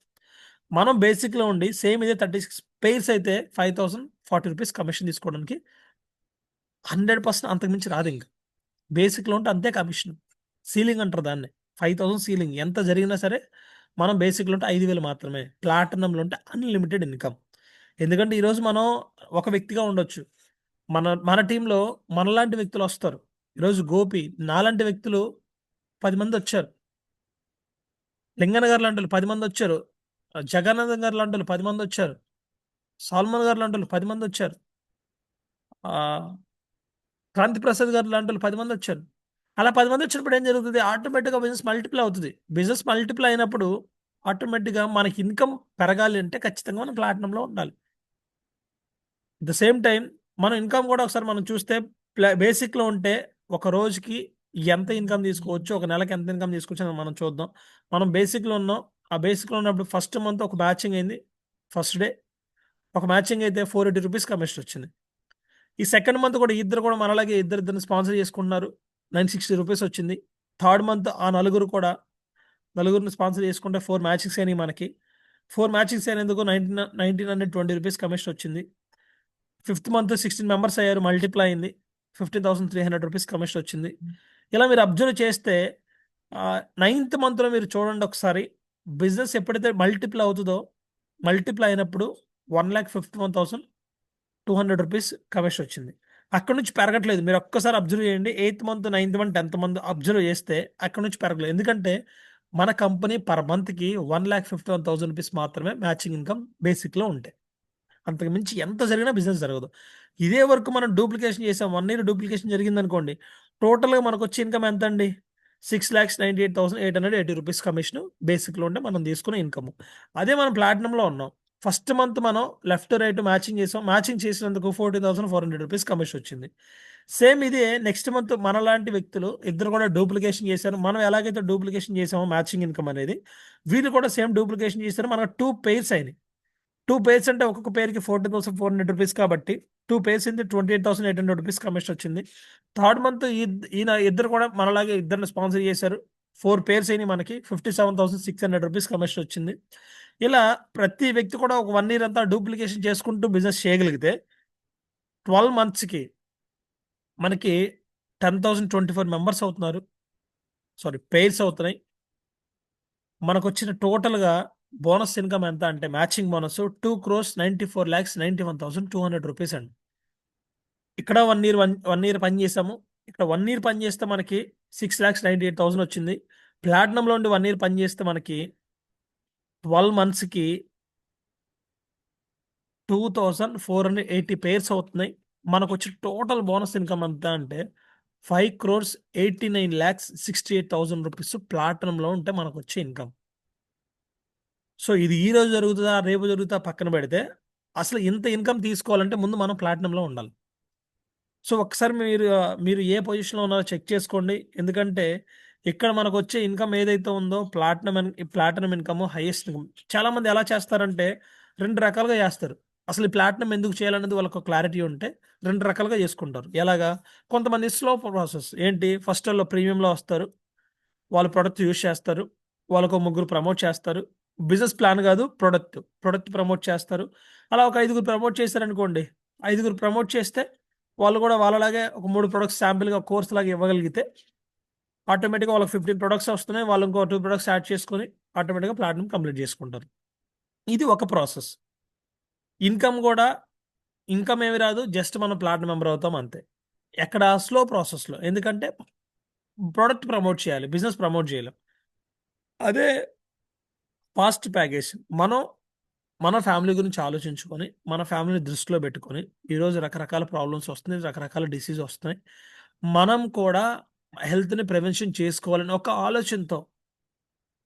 [SPEAKER 4] మనం బేసిక్లో ఉండి సేమ్ ఇదే 36 పేర్స్ అయితే 5,040 రూపీస్ కమిషన్ తీసుకోవడానికి 100% అంతకుమించి రాదు. ఇంకా బేసిక్లో ఉంటే అంతే కమిషన్, సీలింగ్ అంటారు దాన్ని, 5,000 సీలింగ్. ఎంత జరిగినా సరే మనం బేసిక్లో ఉంటే 5,000 మాత్రమే, ప్లాటినంలో ఉంటే అన్లిమిటెడ్ ఇన్కమ్. ఎందుకంటే ఈరోజు మనం ఒక వ్యక్తిగా ఉండొచ్చు, మన టీంలో మనలాంటి వ్యక్తులు వస్తారు. ఈరోజు గోపి నాలాంటి వ్యక్తులు 10 మంది వచ్చారు, లింగన్న గారు లాంటి 10 మంది వచ్చారు, జగన్నాథం గారు లాంటి 10 మంది వచ్చారు, సాల్మన్ గారు లాంటి 10 మంది వచ్చారు, క్రాంతి ప్రసాద్ గారు లాంటి 10 మంది వచ్చారు. అలా 10 మంది వచ్చినప్పుడు ఏం జరుగుతుంది, ఆటోమేటిక్గా బిజినెస్ మల్టిప్లై అవుతుంది. బిజినెస్ మల్టిప్లై అయినప్పుడు ఆటోమేటిక్గా మనకి ఇన్కమ్ పెరగాలి అంటే ఖచ్చితంగా మనం ప్లాటినంలో ఉండాలి. అట్ ద సేమ్ టైం మనం ఇన్కమ్ కూడా ఒకసారి మనం చూస్తే బేసిక్లో ఉంటే ఒక రోజుకి ఎంత ఇన్కమ్ తీసుకోవచ్చు, ఒక నెలకి ఎంత ఇన్కమ్ తీసుకోవచ్చు అని మనం చూద్దాం. మనం బేసిక్లో ఉన్నాం, ఆ బేసిక్లో ఉన్నప్పుడు ఫస్ట్ మంత్ ఒక మ్యాచింగ్ అయింది, ఫస్ట్ డే ఒక మ్యాచింగ్ అయితే 480 రూపీస్ కమిషన్ వచ్చింది. ఈ సెకండ్ మంత్ కూడా ఇద్దరు కూడా మనలాగే ఇద్దరిని స్పాన్సర్ చేసుకుంటున్నారు, 960 రూపీస్ వచ్చింది. థర్డ్ మంత్ ఆ నలుగురిని స్పాన్సర్ చేసుకుంటే 4 మ్యాచింగ్స్ అయినాయి మనకి. 4 మ్యాచింగ్స్ అయినందుకు 1,920 రూపీస్ కమిషన్ వచ్చింది. ఫిఫ్త్ మంత్ 16 మెంబర్స్ అయ్యారు, మల్టిప్లై అయింది, 15,300 రూపీస్ కమిషన్ వచ్చింది. ఇలా మీరు అబ్జర్వ్ చేస్తే 9th మంత్లో మీరు చూడండి ఒకసారి, బిజినెస్ ఎప్పుడైతే మల్టిప్లై అవుతుందో, మల్టిప్లై అయినప్పుడు 1,51,200 రూపీస్ కమిషన్ వచ్చింది. అక్కడ నుంచి పెరగట్లేదు. మీరు ఒక్కసారి అబ్జర్వ్ చేయండి, 8th month, 9th month, 10th month observe చేస్తే అక్కడ నుంచి పెరగలేదు. ఎందుకంటే మన కంపెనీ పర్ మంత్కి 1,51,000 రూపీస్ మాత్రమే మ్యాచింగ్ ఇన్కమ్ బేసిక్లో ఉంటాయి. అంతకు మించి ఎంత జరిగినా బిజినెస్ జరగదు. ఇదే వర్క్ మనం డూప్లికేషన్ చేసాం, 1 ఇయర్ డూప్లికేషన్ జరిగిందనుకోండి, టోటల్గా మనకు వచ్చే ఇన్కమ్ ఎంత అండి? 6,98,880 రూపీస్ కమిషన్ బేసిక్లో ఉంటే మనం తీసుకునే ఇన్కమ్. అదే మనం ప్లాటినంలో ఉన్నాం, ఫస్ట్ మంత్ మనం లెఫ్ట్ రైట్ మ్యాచింగ్ చేసాం, మ్యాచింగ్ చేసినందుకు 14,400 రూపీస్ కమిషన్ వచ్చింది. సేమ్ ఇదే నెక్స్ట్ మంత్ మనలాంటి వ్యక్తులు ఇద్దరు కూడా డూప్లికేషన్ చేశారు. మనం ఎలాగైతే డూప్లికేషన్ చేసామో మ్యాచింగ్ ఇన్కమ్ అనేది, వీళ్ళు కూడా సేమ్ డూప్లికేషన్ చేశారు. మనకు 2 పెయిర్స్ అయినాయి. 2 పెయిర్స్ అంటే ఒక్కొక్క పేరుకి 14,400 రూపీస్ కాబట్టి 2 పెయిర్స్ ఇంది 28,800 రూపీస్ కమిషన్ వచ్చింది. థర్డ్ మంత్ ఈయన ఇద్దరు కూడా మనలాగే ఇద్దరిని స్పాన్సర్ చేశారు. 4 పెయిర్స్ అయినాయి, మనకి 57,600 రూపీస్ కమిషన్ వచ్చింది. ఇలా ప్రతి వ్యక్తి కూడా ఒక 1 ఇయర్ అంతా డూప్లికేషన్ చేసుకుంటూ బిజినెస్ చేయగలిగితే 12 మంత్స్కి మనకి 10,024 మెంబర్స్ అవుతున్నారు, సారీ పెయిర్స్ అవుతున్నాయి. మనకు వచ్చిన టోటల్గా బోనస్ ఇన్కమ్ ఎంత అంటే మ్యాచింగ్ బోనస్ 2,94,91,200 రూపీస్ అండి. ఇక్కడ 1 ఇయర్ పని చేసాము. ఇక్కడ 1 ఇయర్ పని చేస్తే మనకి 6,98,000 వచ్చింది. ప్లాటినంలో ఉండి 1 ఇయర్ పని చేస్తే మనకి 12 మంత్స్కి 2,480 పెయిర్స్ అవుతున్నాయి. మనకు వచ్చే టోటల్ బోనస్ ఇన్కమ్ ఎంత అంటే 5,89,68,000 రూపీస్ ప్లాటినంలో ఉంటే మనకు వచ్చే ఇన్కమ్. సో ఇది ఈ రోజు జరుగుతుందా రేపు జరుగుతుందా పక్కన పెడితే, అసలు ఇంత ఇన్కమ్ తీసుకోవాలంటే ముందు మనం ప్లాటినంలో ఉండాలి. సో ఒకసారి మీరు ఏ పొజిషన్లో ఉన్నారో చెక్ చేసుకోండి. ఎందుకంటే ఇక్కడ మనకు వచ్చే ఇన్కమ్ ఏదైతే ఉందో ప్లాటినం ఇన్కమ్ హైయెస్ట్ ఇన్కమ్. చాలామంది ఎలా చేస్తారంటే 2 రకాలుగా చేస్తారు. అసలు ఈ ప్లాటినం ఎందుకు చేయాలనేది వాళ్ళకు క్లారిటీ ఉంటే 2 రకాలుగా చేసుకుంటారు. ఎలాగా? కొంతమంది స్లో ప్రాసెస్ ఏంటి, ఫస్ట్ వాళ్ళు ప్రీమియంలో వస్తారు, వాళ్ళు ప్రొడక్ట్ యూజ్ చేస్తారు, వాళ్ళకు 3 ప్రమోట్ చేస్తారు. బిజినెస్ ప్లాన్ కాదు, ప్రొడక్ట్ ప్రమోట్ చేస్తారు. అలా ఒక 5 ప్రమోట్ చేశారనుకోండి, 5 ప్రమోట్ చేస్తే వాళ్ళు కూడా వాళ్ళలాగే ఒక 3 ప్రొడక్ట్స్ శాంపిల్గా కోర్స్ లాగా ఇవ్వగలిగితే ఆటోమేటిక్గా వాళ్ళకి 15 ప్రొడక్ట్స్ వస్తున్నాయి. వాళ్ళు ఇంకో 2 ప్రొడక్ట్స్ యాడ్ చేసుకొని ఆటోమేటిక్గా ప్లాటినం కంప్లీట్ చేసుకుంటారు. ఇది ఒక ప్రాసెస్. ఇన్కమ్ ఏమి రాదు, జస్ట్ మనం ప్లాటినం మెంబర్ అవుతాం అంతే. ఎక్కడ? స్లో ప్రాసెస్లో. ఎందుకంటే ప్రోడక్ట్ ప్రమోట్ చేయాలి, బిజినెస్ ప్రమోట్ చేయలేం. అదే ఫాస్ట్ ప్యాకేజ్, మన ఫ్యామిలీ గురించి ఆలోచించుకొని, మన ఫ్యామిలీని దృష్టిలో పెట్టుకొని, ఈరోజు రకరకాల ప్రాబ్లమ్స్ వస్తున్నాయి, రకరకాల డిసీజ్ వస్తున్నాయి, మనం కూడా హెల్త్ని ప్రివెన్షన్ చేసుకోవాలని ఒక ఆలోచనతో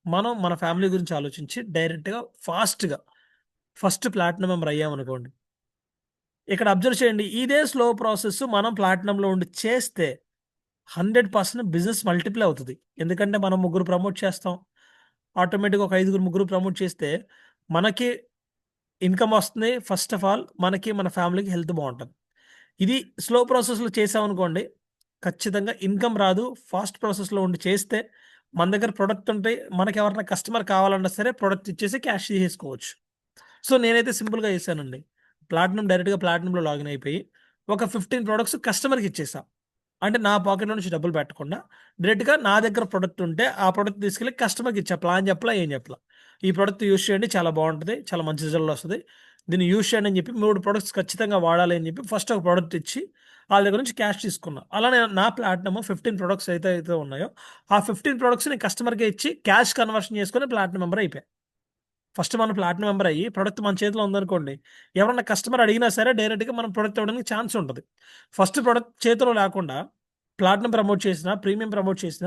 [SPEAKER 4] మనం మన ఫ్యామిలీ గురించి ఆలోచించి డైరెక్ట్గా ఫస్ట్ ప్లాటినం మెంబర్ అయ్యామనుకోండి, ఇక్కడ అబ్జర్వ్ చేయండి, ఇదే స్లో ప్రాసెస్ మనం ప్లాటినంలో ఉండి చేస్తే 100% బిజినెస్ మల్టిప్లై అవుతుంది. ఎందుకంటే మనం 3 ప్రమోట్ చేస్తాం, ఆటోమేటిక్గా ఒక 5 ప్రమోట్ చేస్తే మనకి ఇన్కమ్ వస్తుంది. ఫస్ట్ ఆఫ్ ఆల్ మనకి మన ఫ్యామిలీకి హెల్త్ బాగుంటుంది. ఇది స్లో ప్రాసెస్లో చేసామనుకోండి, ఖచ్చితంగా ఇన్కమ్ రాదు. ఫాస్ట్ ప్రాసెస్లో ఉండి చేస్తే మన దగ్గర ప్రొడక్ట్ ఉంటాయి, మనకి ఎవరైనా కస్టమర్ కావాలన్నా సరే ప్రొడక్ట్ ఇచ్చేసి క్యాష్ చేసుకోవచ్చు. సో నేనైతే సింపుల్గా చేశానండి, డైరెక్ట్గా ప్లాటినంలో లాగిన్ అయిపోయి ఒక 15 ప్రొడక్ట్స్ కస్టమర్కి ఇచ్చేసా. అంటే నా పాకెట్లో నుంచి డబ్బులు పెట్టకుండా డైరెక్ట్గా నా దగ్గర ప్రొడక్ట్ ఉంటే ఆ ప్రొడక్ట్ తీసుకెళ్ళి కస్టమర్కి ఇచ్చా. ప్లాన్ చెప్పలా, ఏం చెప్పలా, ఈ ప్రొడక్ట్ యూస్ చేయండి, చాలా బాగుంటుంది, చాలా మంచి రిజల్ట్ వస్తుంది, దీన్ని యూస్ చేయండి అని చెప్పి 3 ప్రొడక్ట్స్ ఖచ్చితంగా వాడాలి అని చెప్పి ఫస్ట్ ఒక ప్రోడక్ట్ ఇచ్చి వాళ్ళ దగ్గర నుంచి క్యాష్ తీసుకున్నా. అలానే నా ప్లాటినం 15 ప్రొడక్ట్స్ అయితే ఉన్నాయో ఆ 15 ప్రొడక్ట్స్ నేను కస్టమర్కి ఇచ్చి క్యాష్ కన్వర్షన్ చేసుకొని ప్లాటినం మెంబర్ అయిపోయాయి. ఫస్ట్ మనం ప్లాటినం మెంబర్ అయ్యి ప్రొడక్ట్ మన చేతిలో ఉందనుకోండి, ఎవరన్నా కస్టమర్ అడిగినా సరే డైరెక్ట్గా మనం ప్రొడక్ట్ ఇవ్వడానికి ఛాన్స్ ఉంటుంది. ఫస్ట్ ప్రొడక్ట్ చేతిలో లేకుండా ప్లాటినం ప్రమోట్ చేసిన, ప్రీమియం ప్రమోట్ చేసిన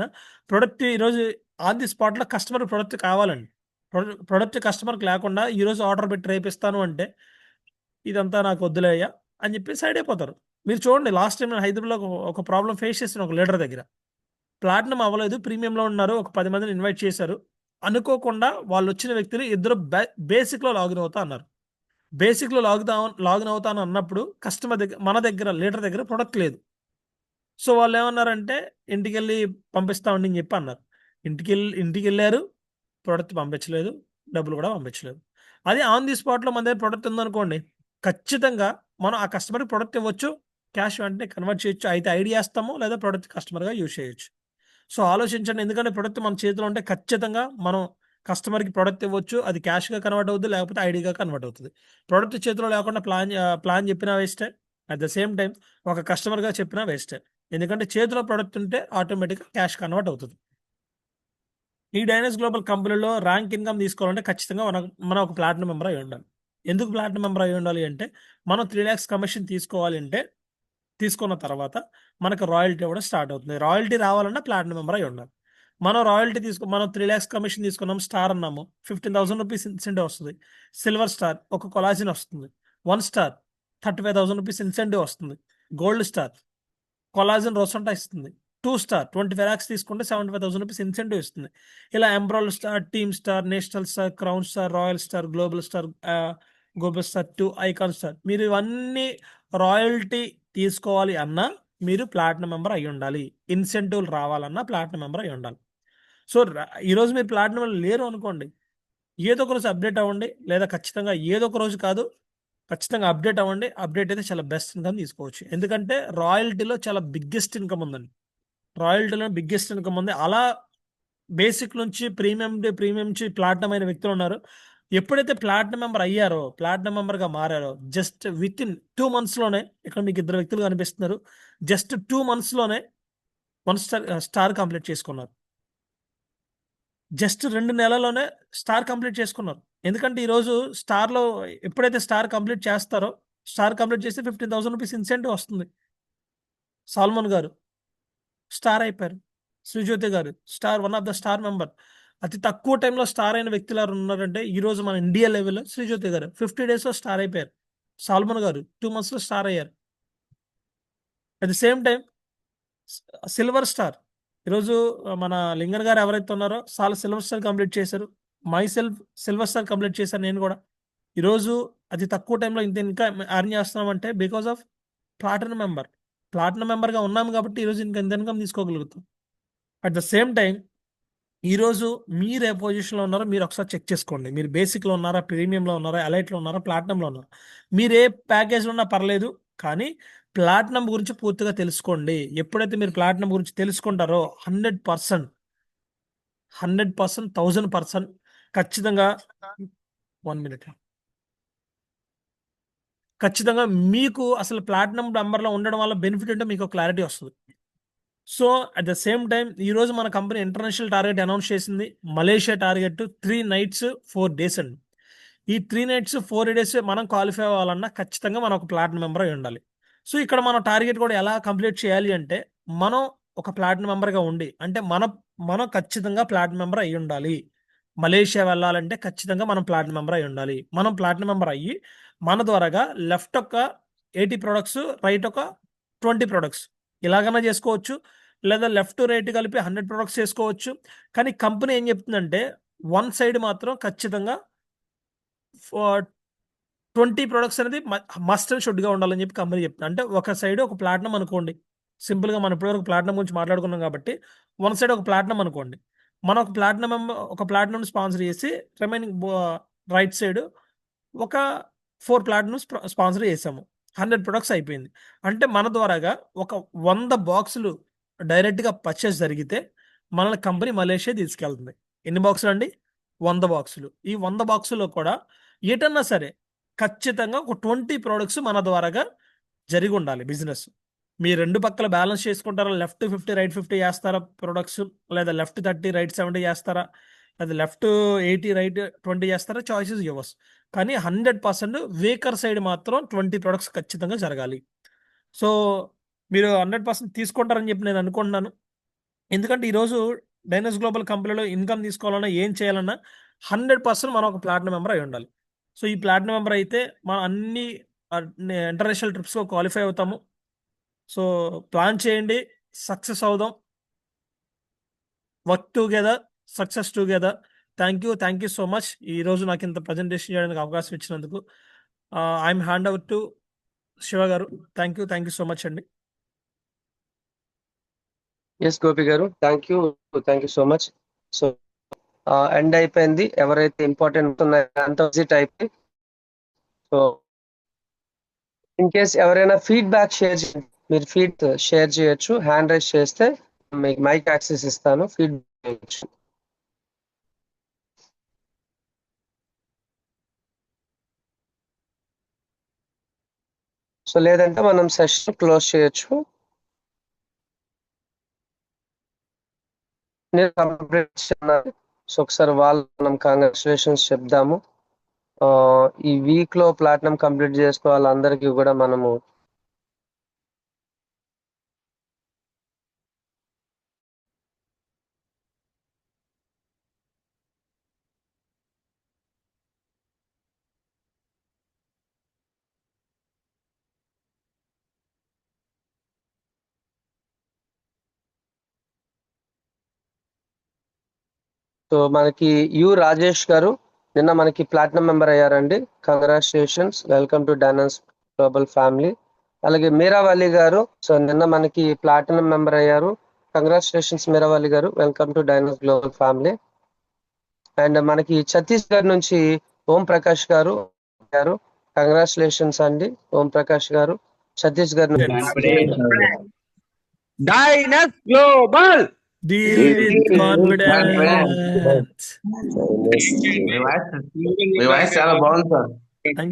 [SPEAKER 4] ప్రొడక్ట్ ఈరోజు ఆన్ ది స్పాట్లో కస్టమర్ ప్రొడక్ట్ కావాలండి. ప్రొడక్ట్ కస్టమర్కి లేకుండా ఈరోజు ఆర్డర్ పెట్టి రేపిస్తాను అంటే ఇదంతా నాకు వద్దులేయ్యా అని చెప్పి సైడ్ అయిపోతారు. మీరు చూడండి, లాస్ట్ టైం నేను హైదరాబాద్లో ఒక ప్రాబ్లం ఫేస్ చేసిన ఒక లీడర్ దగ్గర ప్లాటినం అవ్వలేదు, ప్రీమియంలో ఉన్నారు, ఒక 10 మందిని ఇన్వైట్ చేశారు, అనుకోకుండా వాళ్ళు వచ్చిన వ్యక్తులు ఇద్దరు బేసిక్లో లాగిన్ అవుతా అన్నారు. బేసిక్లో లాగిన్ అవుతాను అన్నప్పుడు కస్టమర్ దగ్గర, మన దగ్గర లీడర్ దగ్గర ప్రొడక్ట్ లేదు. సో వాళ్ళు ఏమన్నారంటే ఇంటికి వెళ్ళి పంపిస్తామండి అని చెప్పి అన్నారు. ఇంటికి వెళ్ళారు, ప్రొడక్ట్ పంపించలేదు, డబ్బులు కూడా పంపించలేదు. అది ఆన్ ది స్పాట్లో మన దగ్గర ప్రొడక్ట్ ఉందనుకోండి, ఖచ్చితంగా మనం ఆ కస్టమర్కి ప్రొడక్ట్ ఇవ్వచ్చు, క్యాష్ వెంటనే కన్వర్ట్ చేయొచ్చు, అయితే ఐడి వేస్తాము లేదా ప్రొడక్ట్ కస్టమర్గా యూజ్ చేయొచ్చు. సో ఆలోచించండి, ఎందుకంటే ప్రొడక్ట్ మన చేతిలో ఉంటే ఖచ్చితంగా మనం కస్టమర్కి ప్రొడక్ట్ ఇవ్వచ్చు, అది క్యాష్గా కన్వర్ట్ అవుతుంది, లేకపోతే ఐడిగా కన్వర్ట్ అవుతుంది. ప్రొడక్ట్ చేతిలో లేకుండా ప్లాన్ చెప్పినా వేస్టే, అట్ ద సేమ్ టైం ఒక కస్టమర్గా చెప్పినా వేస్టే. ఎందుకంటే చేతిలో ప్రొడక్ట్ ఉంటే ఆటోమేటిక్గా క్యాష్ కన్వర్ట్ అవుతుంది. ఈ డైనస్ గ్లోబల్ కంపెనీలో ర్యాంక్ ఇన్కమ్ తీసుకోవాలంటే ఖచ్చితంగా మనం ఒక ప్లాటినం మెంబర్ అయి ఉండాలి. ఎందుకు ప్లాటినం మెంబర్ అయి ఉండాలి అంటే మనం 3 lakhs కమిషన్ తీసుకోవాలి అంటే తీసుకున్న తర్వాత మనకు రాయల్టీ కూడా స్టార్ట్ అవుతుంది. రాయల్టీ రావాలన్నా ప్లాటినం మెంబర్ అయి ఉండాలి. మనం 3 lakhs కమిషన్ తీసుకున్నాం, స్టార్ అన్నాము, 15,000 రూపీస్ ఇన్సెంటివ్ వస్తుంది. సిల్వర్ స్టార్ ఒక కొలాజిన్ వస్తుంది. 1 స్టార్ 35,000 రూపీస్ ఇన్సెంటివ్ వస్తుంది. గోల్డ్ స్టార్ కొలాజిన్ రోసంటా ఇస్తుంది. 2 స్టార్ 25 lakhs తీసుకుంటే 75,000 రూపీస్ ఇన్సెంటివ్ ఇస్తుంది. ఇలా embroid star, team star, national star, crown star, royal star, global star, global star 2, icon star. మీరు ఇవన్నీ రాయల్టీ తీసుకోవాలి అన్నా మీరు ప్లాటినం మెంబర్ అయి ఉండాలి. ఇన్సెంటివ్లు రావాలన్నా ప్లాటినం మెంబర్ అయి ఉండాలి. సో ఈరోజు మీరు ప్లాటినం లేరు అనుకోండి, ఏదో ఒక రోజు అప్డేట్ అవ్వండి, లేదా ఖచ్చితంగా ఏదో ఒక రోజు కాదు, ఖచ్చితంగా అప్డేట్ అవ్వండి. అప్డేట్ అయితే చాలా బెస్ట్ ఇన్కమ్ తీసుకోవచ్చు. ఎందుకంటే రాయల్టీలో చాలా బిగ్గెస్ట్ ఇన్కమ్ ఉందండి. రాయల్టీలో బిగ్గెస్ట్ ఇన్కమ్ ఉంది. అలా బేసిక్ నుంచి ప్రీమియం నుంచి ప్లాటినం అయిన వ్యక్తులు ఉన్నారు. ఎప్పుడైతే ప్లాటినం మెంబర్ అయ్యారో, ప్లాటినం మెంబర్గా మారారో, జస్ట్ విత్ ఇన్ 2 monthsలోనే, ఇక్కడ మీకు 2 వ్యక్తులు కనిపిస్తున్నారు, జస్ట్ 2 monthsలోనే 1 స్టార్ కంప్లీట్ చేసుకున్నారు. జస్ట్ 2 నెలల్లోనే స్టార్ కంప్లీట్ చేసుకున్నారు. ఎందుకంటే ఈరోజు స్టార్లో ఎప్పుడైతే స్టార్ కంప్లీట్ చేస్తారో, స్టార్ కంప్లీట్ చేస్తే 15,000 రూపీస్ ఇన్సెంటివ్ వస్తుంది. సాల్మన్ గారు స్టార్ అయిపోయారు. శ్రీజ్యోతి గారు star, one of the star member. అతి తక్కువ టైంలో స్టార్ అయిన వ్యక్తులు ఎవరు ఉన్నారంటే ఈరోజు మన ఇండియా లెవెల్లో శ్రీజ్యోతి గారు 50 daysలో స్టార్ అయిపోయారు. సాల్మన్ గారు 2 monthsలో స్టార్ అయ్యారు. At the same time silver star ఈరోజు మన లింగన్ గారు ఎవరైతే ఉన్నారో సిల్వర్ స్టార్ కంప్లీట్ చేశారు. My self silver star complete చేశాను నేను కూడా. ఈరోజు అతి తక్కువ టైంలో ఇంత ఇంకా అర్న్ చేస్తున్నామంటే because of platinum member. Platinum మెంబర్గా ఉన్నాము కాబట్టి ఈరోజు ఇంకా ఇంత ఇన్కమ్ తీసుకోగలుగుతాం. అట్ ద సేమ్ టైం ఈరోజు మీరు ఏ పొజిషన్లో ఉన్నారో మీరు ఒకసారి చెక్ చేసుకోండి. మీరు బేసిక్లో ఉన్నారా, ప్రీమియంలో ఉన్నారా, ఎలైట్లో ఉన్నారా, ప్లాటినంలో ఉన్నారా. మీరు ఏ ప్యాకేజ్లో ఉన్నా పర్లేదు, కానీ ప్లాటినం గురించి పూర్తిగా తెలుసుకోండి. ఎప్పుడైతే మీరు ప్లాటినం గురించి తెలుసుకుంటారో 100%, 1000% ఖచ్చితంగా 1 minute ఖచ్చితంగా మీకు అసలు ప్లాటినం నంబర్లో ఉండడం వల్ల బెనిఫిట్ అంటే మీకు క్లారిటీ వస్తుంది. So at the same time ఈరోజు మన కంపెనీ ఇంటర్నేషనల్ టార్గెట్ అనౌన్స్ చేసింది. మలేషియా టార్గెట్ 3 nights 4 days అండి. ఈ 3 nights 4 days మనం క్వాలిఫై అవ్వాలన్నా ఖచ్చితంగా మనం ఒక ప్లాటినం మెంబర్ అయి ఉండాలి. సో ఇక్కడ మన టార్గెట్ కూడా ఎలా కంప్లీట్ చేయాలి అంటే మనం ఒక ప్లాటినం మెంబర్గా ఉండి, అంటే మనం ఖచ్చితంగా ప్లాటినం మెంబర్ అయి ఉండాలి. మలేషియా వెళ్ళాలంటే ఖచ్చితంగా మనం ప్లాటినం మెంబర్ అయి ఉండాలి. మనం ప్లాటినం మెంబర్ అయ్యి మన ద్వారాగా లెఫ్ట్ ఒక 80 products, రైట్ ఒక 20 products ఇలాగైనా చేసుకోవచ్చు, లేదా లెఫ్ట్ రైట్ కలిపి 100 products చేసుకోవచ్చు. కానీ కంపెనీ ఏం చెప్తుందంటే 1 side మాత్రం ఖచ్చితంగా 20 products అనేది మస్ట్ అండ్ షుడ్గా ఉండాలని చెప్పి కంపెనీ చెప్తుంది. అంటే ఒక సైడ్ ఒక ప్లాటినం అనుకోండి, సింపుల్గా మనం ఇప్పటివరకు ప్లాటినం గురించి మాట్లాడుకున్నాం కాబట్టి 1 side ఒక ప్లాటినం అనుకోండి. మనం ఒక ప్లాటినం స్పాన్సర్ చేసి రిమైనింగ్ రైట్ సైడ్ ఒక 4 ప్లాటినం స్పాన్సర్ చేసాము. 100 products అయిపోయింది. అంటే మన ద్వారాగా ఒక 100 బాక్సులు డైరెక్ట్గా పర్చేస్ జరిగితే మన కంపెనీ మలేషియా తీసుకెళ్తుంది. ఎన్ని బాక్సులు అండి? 100 బాక్సులు. ఈ 100 బాక్సుల్లో కూడా ఎటన్నా సరే ఖచ్చితంగా ఒక 20 products మన ద్వారాగా జరిగి ఉండాలి బిజినెస్. మీ 2 పక్కల బ్యాలెన్స్ చేసుకుంటారా? లెఫ్ట్ 50 రైట్ 50 చేస్తారా ప్రొడక్ట్స్, లేదా లెఫ్ట్ 30 రైట్ 70 చేస్తారా, లేదా లెఫ్ట్ 80 రైట్ 20 చేస్తారా? Choices yours. కానీ 100% వేకర్ సైడ్ మాత్రం 20 products ఖచ్చితంగా జరగాలి. సో మీరు 100% తీసుకుంటారని చెప్పి నేను అనుకుంటున్నాను. ఎందుకంటే ఈరోజు డైనస్ గ్లోబల్ కంపెనీలో ఇన్కమ్ తీసుకోవాలన్నా, ఏం చేయాలన్నా 100% మనం ఒక ప్లాటినం మెంబర్ అయి ఉండాలి. సో ఈ ప్లాటినం మెంబర్ అయితే మనం అన్ని ఇంటర్నేషనల్ ట్రిప్స్లో క్వాలిఫై అవుతాము. సో ప్లాన్ చేయండి, సక్సెస్ అవుదాం. Work together, success together. Thank you so much. ఈరోజు నాకు ఇంత ప్రజెంటేషన్ చేయడానికి అవకాశం ఇచ్చినందుకు. I'm hand over to Shiva గారు. థ్యాంక్ యూ సో మచ్ అండి.
[SPEAKER 2] ఎస్ గోపి గారు, thank you so much. So end అయిపోయింది. ఎవరైతే ఇంపార్టెంట్ ఉన్నాయో అంత విజిట్ అయిపోయి, సో ఇన్ కేస్ ఎవరైనా ఫీడ్బ్యాక్ మీరు షేర్ చేయొచ్చు. హ్యాండ్ రైజ్ చేస్తే మీకు మైక్ యాక్సెస్ ఇస్తాను, ఫీడ్బ్యాక్ చేయొచ్చు. సో లేదంటే మనం సెషన్ క్లోజ్ చేయొచ్చు. కంప్లీట్ చేస్తున్నారు. సో ఒకసారి వాళ్ళు మనం కంగ్రాచులేషన్స్ చెప్దాము. ఈ వీక్ లో ప్లాటినం కంప్లీట్ చేసుకున్న వాళ్ళందరికీ కూడా మనము సో మనకి రాజేష్ గారు నిన్న మనకి ప్లాటినం మెంబర్ అయ్యారండి. Congratulations, welcome to Dynas global family. అలాగే మీరావళి గారు సో నిన్న మనకి ప్లాటినం మెంబర్ అయ్యారు. కంగ్రాచులేషన్స్ మీరావళి గారు, welcome to Dynas global family. And మనకి ఛత్తీస్గఢ్ నుంచి ఓం ప్రకాష్ గారు కంగ్రాచులేషన్స్ అండి. ఓం ప్రకాష్ గారు ఛత్తీస్గఢ్ నుంచి.
[SPEAKER 5] Dynas global
[SPEAKER 4] Deal with confidence.
[SPEAKER 5] మీ వాయిస్ చాలా బాగుంది సార్.
[SPEAKER 4] Thank